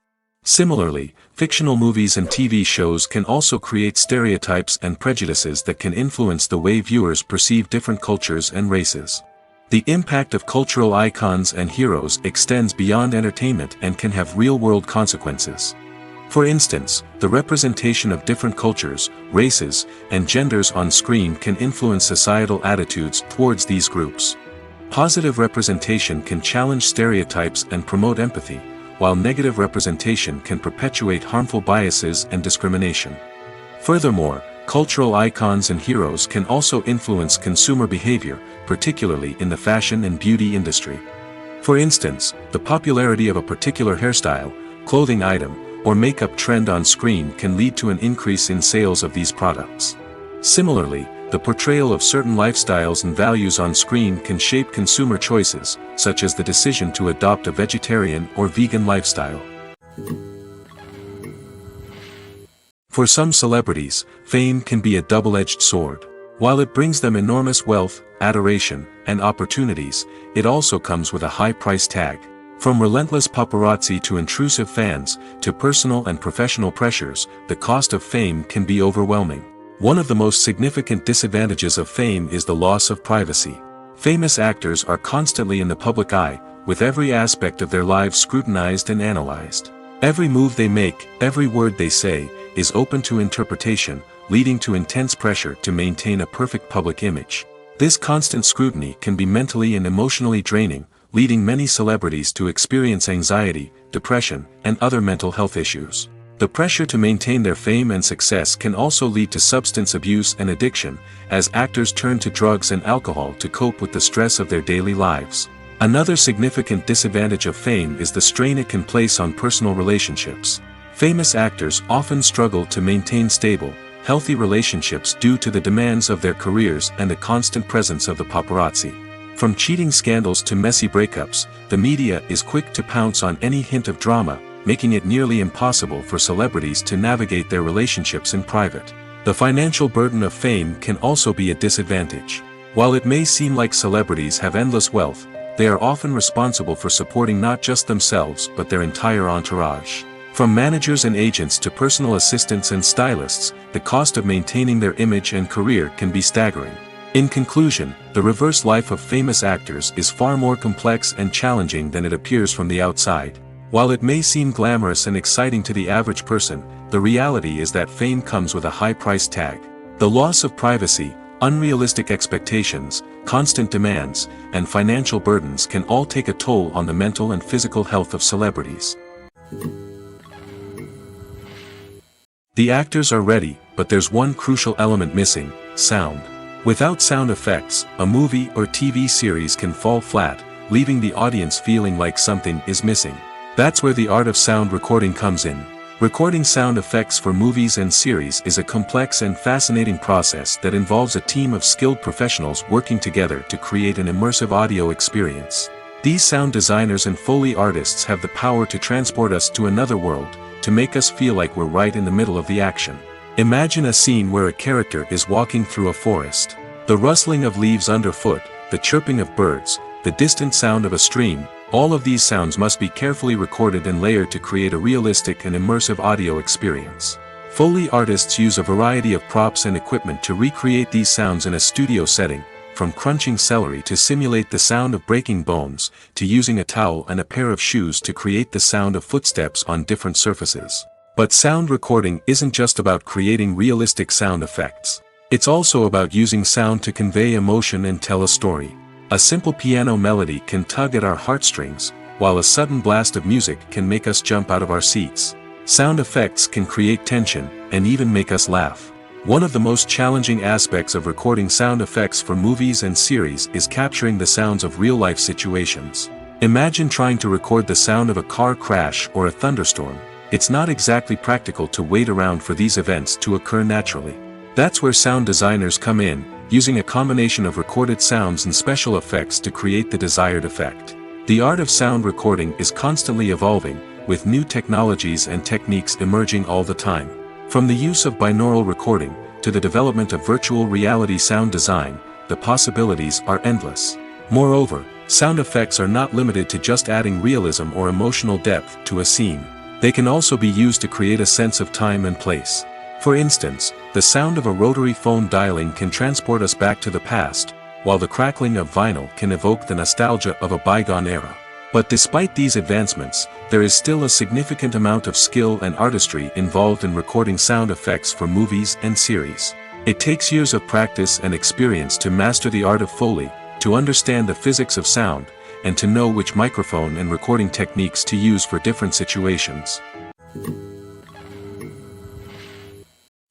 S1: Similarly, fictional movies and TV shows can also create stereotypes and prejudices that can influence the way viewers perceive different cultures and races. The impact of cultural icons and heroes extends beyond entertainment and can have real-world consequences. For instance, the representation of different cultures, races, and genders on screen can influence societal attitudes towards these groups. Positive representation can challenge stereotypes and promote empathy, while negative representation can perpetuate harmful biases and discrimination. Furthermore, cultural icons and heroes can also influence consumer behavior, particularly in the fashion and beauty industry. For instance, the popularity of a particular hairstyle, clothing item, or makeup trend on screen can lead to an increase in sales of these products. Similarly, the portrayal of certain lifestyles and values on screen can shape consumer choices, such as the decision to adopt a vegetarian or vegan lifestyle. For some celebrities, fame can be a double-edged sword. While it brings them enormous wealth, adoration, and opportunities, it also comes with a high price tag. From relentless paparazzi to intrusive fans, to personal and professional pressures, the cost of fame can be overwhelming. One of the most significant disadvantages of fame is the loss of privacy. Famous actors are constantly in the public eye, with every aspect of their lives scrutinized and analyzed. Every move they make, every word they say, is open to interpretation, leading to intense pressure to maintain a perfect public image. This constant scrutiny can be mentally and emotionally draining, leading many celebrities to experience anxiety, depression, and other mental health issues. The pressure to maintain their fame and success can also lead to substance abuse and addiction, as actors turn to drugs and alcohol to cope with the stress of their daily lives. Another significant disadvantage of fame is the strain it can place on personal relationships. Famous actors often struggle to maintain stable, healthy relationships due to the demands of their careers and the constant presence of the paparazzi. From cheating scandals to messy breakups, the media is quick to pounce on any hint of drama, making it nearly impossible for celebrities to navigate their relationships in private. The financial burden of fame can also be a disadvantage. While it may seem like celebrities have endless wealth, they are often responsible for supporting not just themselves but their entire entourage. From managers and agents to personal assistants and stylists, the cost of maintaining their image and career can be staggering. In conclusion, the reverse life of famous actors is far more complex and challenging than it appears from the outside. While it may seem glamorous and exciting to the average person, the reality is that fame comes with a high price tag. The loss of privacy, unrealistic expectations, constant demands, and financial burdens can all take a toll on the mental and physical health of celebrities. The actors are ready, but there's one crucial element missing: sound. Without sound effects, a movie or TV series can fall flat, leaving the audience feeling like something is missing. That's where the art of sound recording comes in. Recording sound effects for movies and series is a complex and fascinating process that involves a team of skilled professionals working together to create an immersive audio experience. These sound designers and Foley artists have the power to transport us to another world, to make us feel like we're right in the middle of the action. Imagine a scene where a character is walking through a forest. The rustling of leaves underfoot, the chirping of birds, the distant sound of a stream, all of these sounds must be carefully recorded and layered to create a realistic and immersive audio experience. Foley artists use a variety of props and equipment to recreate these sounds in a studio setting, from crunching celery to simulate the sound of breaking bones, to using a towel and a pair of shoes to create the sound of footsteps on different surfaces. But sound recording isn't just about creating realistic sound effects. It's also about using sound to convey emotion and tell a story. A simple piano melody can tug at our heartstrings, while a sudden blast of music can make us jump out of our seats. Sound effects can create tension, and even make us laugh. One of the most challenging aspects of recording sound effects for movies and series is capturing the sounds of real-life situations. Imagine trying to record the sound of a car crash or a thunderstorm. It's not exactly practical to wait around for these events to occur naturally. That's where sound designers come in, using a combination of recorded sounds and special effects to create the desired effect. The art of sound recording is constantly evolving, with new technologies and techniques emerging all the time. From the use of binaural recording, to the development of virtual reality sound design, the possibilities are endless. Moreover, sound effects are not limited to just adding realism or emotional depth to a scene. They can also be used to create a sense of time and place. For instance, the sound of a rotary phone dialing can transport us back to the past, while the crackling of vinyl can evoke the nostalgia of a bygone era. But despite these advancements, there is still a significant amount of skill and artistry involved in recording sound effects for movies and series. It takes years of practice and experience to master the art of Foley, to understand the physics of sound, and to know which microphone and recording techniques to use for different situations.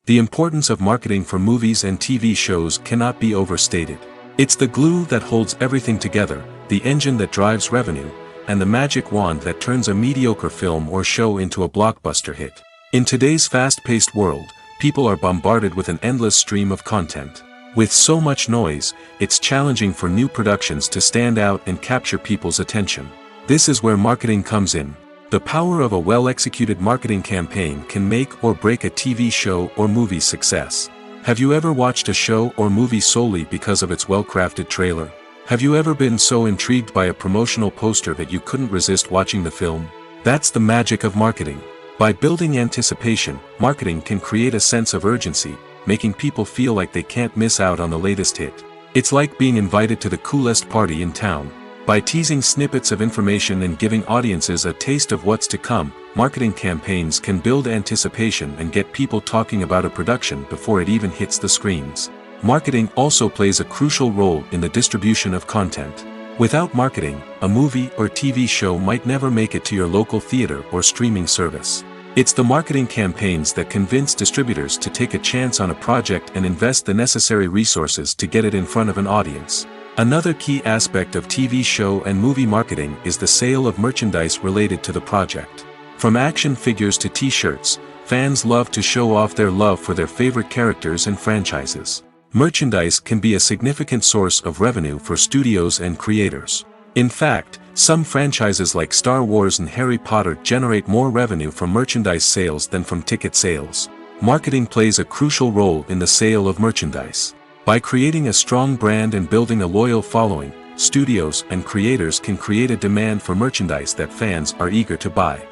S1: The importance of marketing for movies and TV shows cannot be overstated. It's the glue that holds everything together, the engine that drives revenue, and the magic wand that turns a mediocre film or show into a blockbuster hit. In today's fast-paced world, people are bombarded with an endless stream of content. With so much noise, it's challenging for new productions to stand out and capture people's attention. This is where marketing comes in. The power of a well-executed marketing campaign can make or break a TV show or movie's success. Have you ever watched a show or movie solely because of its well-crafted trailer? Have you ever been so intrigued by a promotional poster that you couldn't resist watching the film? That's the magic of marketing. By building anticipation, marketing can create a sense of urgency, making people feel like they can't miss out on the latest hit. It's like being invited to the coolest party in town. By teasing snippets of information and giving audiences a taste of what's to come, marketing campaigns can build anticipation and get people talking about a production before it even hits the screens. Marketing also plays a crucial role in the distribution of content. Without marketing, a movie or TV show might never make it to your local theater or streaming service. It's the marketing campaigns that convince distributors to take a chance on a project and invest the necessary resources to get it in front of an audience. Another key aspect of TV show and movie marketing is the sale of merchandise related to the project. From action figures to t-shirts, fans love to show off their love for their favorite characters and franchises. Merchandise can be a significant source of revenue for studios and creators. In fact, some franchises like Star Wars and Harry Potter generate more revenue from merchandise sales than from ticket sales. Marketing plays a crucial role in the sale of merchandise. By creating a strong brand and building a loyal following, studios and creators can create a demand for merchandise that fans are eager to buy.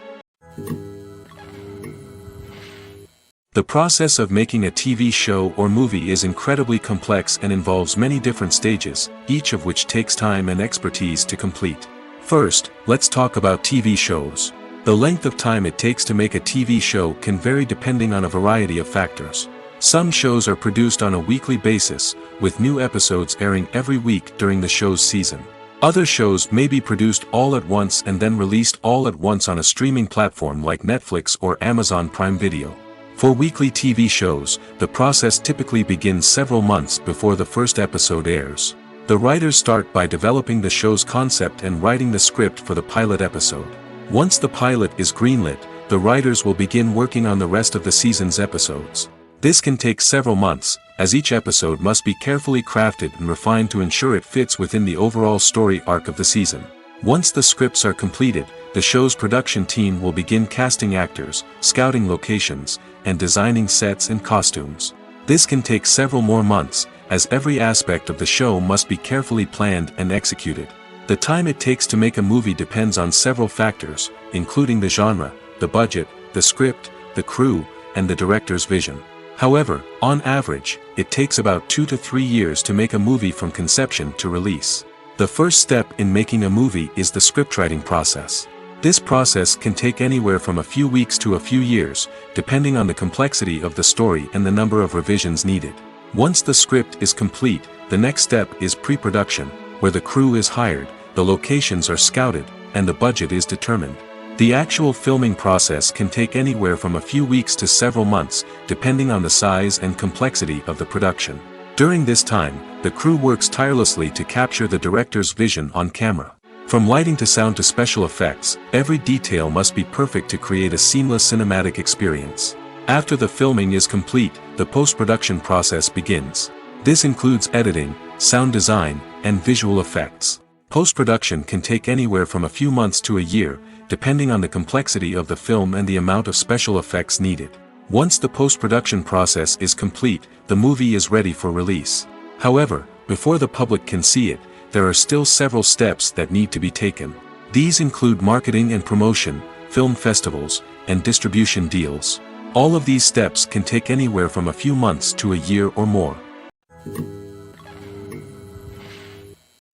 S1: The process of making a TV show or movie is incredibly complex and involves many different stages, each of which takes time and expertise to complete. First, let's talk about TV shows. The length of time it takes to make a TV show can vary depending on a variety of factors. Some shows are produced on a weekly basis, with new episodes airing every week during the show's season. Other shows may be produced all at once and then released all at once on a streaming platform like Netflix or Amazon Prime Video. For weekly TV shows, the process typically begins several months before the first episode airs. The writers start by developing the show's concept and writing the script for the pilot episode. Once the pilot is greenlit, the writers will begin working on the rest of the season's episodes. This can take several months, as each episode must be carefully crafted and refined to ensure it fits within the overall story arc of the season. Once the scripts are completed, the show's production team will begin casting actors, scouting locations, and designing sets and costumes. This can take several more months, as every aspect of the show must be carefully planned and executed. The time it takes to make a movie depends on several factors, including the genre, the budget, the script, the crew, and the director's vision. However, on average, it takes about 2 to 3 years to make a movie from conception to release. The first step in making a movie is the scriptwriting process. This process can take anywhere from a few weeks to a few years, depending on the complexity of the story and the number of revisions needed. Once the script is complete, the next step is pre-production, where the crew is hired, the locations are scouted, and the budget is determined. The actual filming process can take anywhere from a few weeks to several months, depending on the size and complexity of the production. During this time, the crew works tirelessly to capture the director's vision on camera. From lighting to sound to special effects, every detail must be perfect to create a seamless cinematic experience. After the filming is complete, the post-production process begins. This includes editing, sound design, and visual effects. Post-production can take anywhere from a few months to a year, depending on the complexity of the film and the amount of special effects needed. Once the post-production process is complete, the movie is ready for release. However, before the public can see it, there are still several steps that need to be taken. These include marketing and promotion, film festivals, and distribution deals. All of these steps can take anywhere from a few months to a year or more.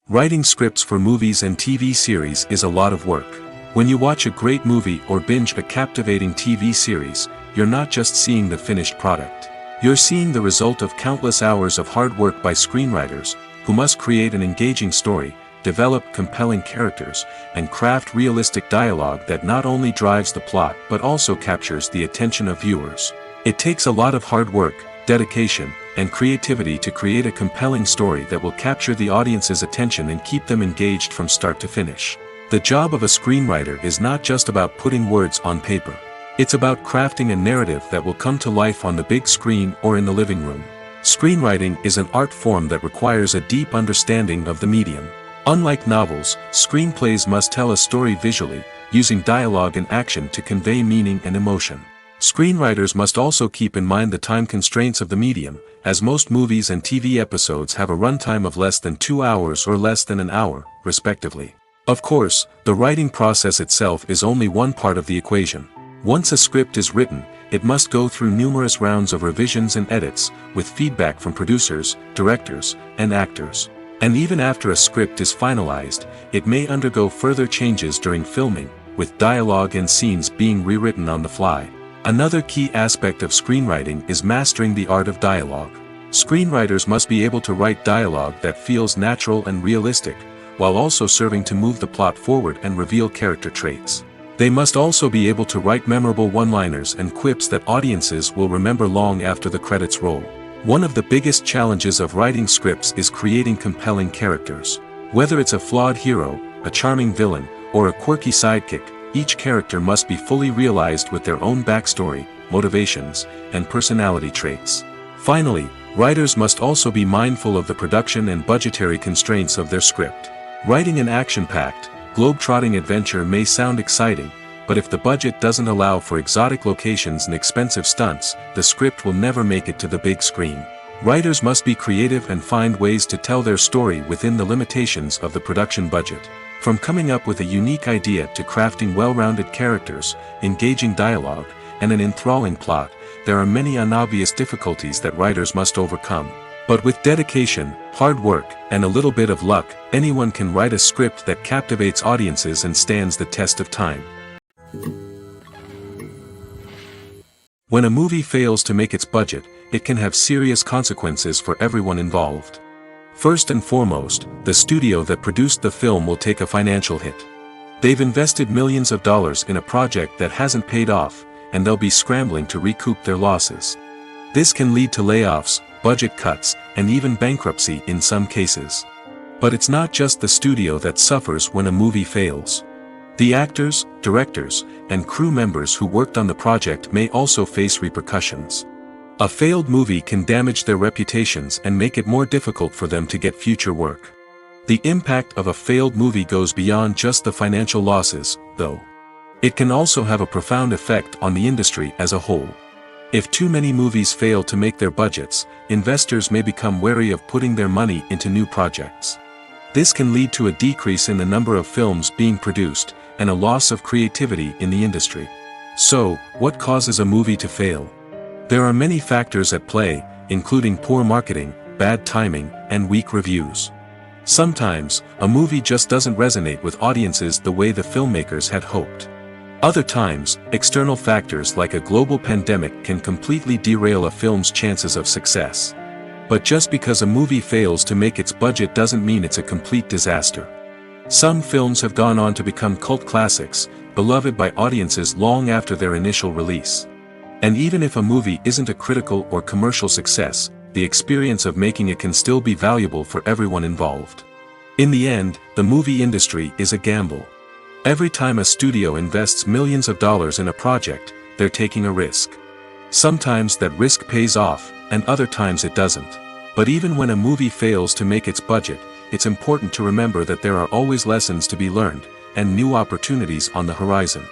S1: Writing scripts for movies and TV series is a lot of work. When you watch a great movie or binge a captivating TV series, you're not just seeing the finished product. You're seeing the result of countless hours of hard work by screenwriters, who must create an engaging story, develop compelling characters, and craft realistic dialogue that not only drives the plot but also captures the attention of viewers. It takes a lot of hard work, dedication, and creativity to create a compelling story that will capture the audience's attention and keep them engaged from start to finish. The job of a screenwriter is not just about putting words on paper. It's about crafting a narrative that will come to life on the big screen or in the living room. Screenwriting is an art form that requires a deep understanding of the medium. Unlike novels, screenplays must tell a story visually, using dialogue and action to convey meaning and emotion. Screenwriters must also keep in mind the time constraints of the medium, as most movies and TV episodes have a runtime of less than 2 hours or less than an hour, respectively. Of course, the writing process itself is only one part of the equation. Once a script is written, it must go through numerous rounds of revisions and edits, with feedback from producers, directors, and actors. And even after a script is finalized, it may undergo further changes during filming, with dialogue and scenes being rewritten on the fly. Another key aspect of screenwriting is mastering the art of dialogue. Screenwriters must be able to write dialogue that feels natural and realistic, while also serving to move the plot forward and reveal character traits. They must also be able to write memorable one-liners and quips that audiences will remember long after the credits roll. One of the biggest challenges of writing scripts is creating compelling characters. Whether it's a flawed hero, a charming villain, or a quirky sidekick, each character must be fully realized with their own backstory, motivations, and personality traits. Finally, writers must also be mindful of the production and budgetary constraints of their script. Writing an action-packed, globe-trotting adventure may sound exciting, but if the budget doesn't allow for exotic locations and expensive stunts, the script will never make it to the big screen. Writers must be creative and find ways to tell their story within the limitations of the production budget. From coming up with a unique idea to crafting well-rounded characters, engaging dialogue, and an enthralling plot, there are many unobvious difficulties that writers must overcome. But with dedication, hard work, and a little bit of luck, anyone can write a script that captivates audiences and stands the test of time. When a movie fails to make its budget, it can have serious consequences for everyone involved. First and foremost, the studio that produced the film will take a financial hit. They've invested millions of dollars in a project that hasn't paid off, and they'll be scrambling to recoup their losses. This can lead to layoffs, budget cuts, and even bankruptcy in some cases. But it's not just the studio that suffers when a movie fails. The actors, directors, and crew members who worked on the project may also face repercussions. A failed movie can damage their reputations and make it more difficult for them to get future work. The impact of a failed movie goes beyond just the financial losses, though. It can also have a profound effect on the industry as a whole. If too many movies fail to make their budgets, investors may become wary of putting their money into new projects. This can lead to a decrease in the number of films being produced, and a loss of creativity in the industry. So, what causes a movie to fail? There are many factors at play, including poor marketing, bad timing, and weak reviews. Sometimes, a movie just doesn't resonate with audiences the way the filmmakers had hoped. Other times, external factors like a global pandemic can completely derail a film's chances of success. But just because a movie fails to make its budget doesn't mean it's a complete disaster. Some films have gone on to become cult classics, beloved by audiences long after their initial release. And even if a movie isn't a critical or commercial success, the experience of making it can still be valuable for everyone involved. In the end, the movie industry is a gamble. Every time a studio invests millions of dollars in a project, they're taking a risk. Sometimes that risk pays off, and other times it doesn't. But even when a movie fails to make its budget, it's important to remember that there are always lessons to be learned, and new opportunities on the horizon.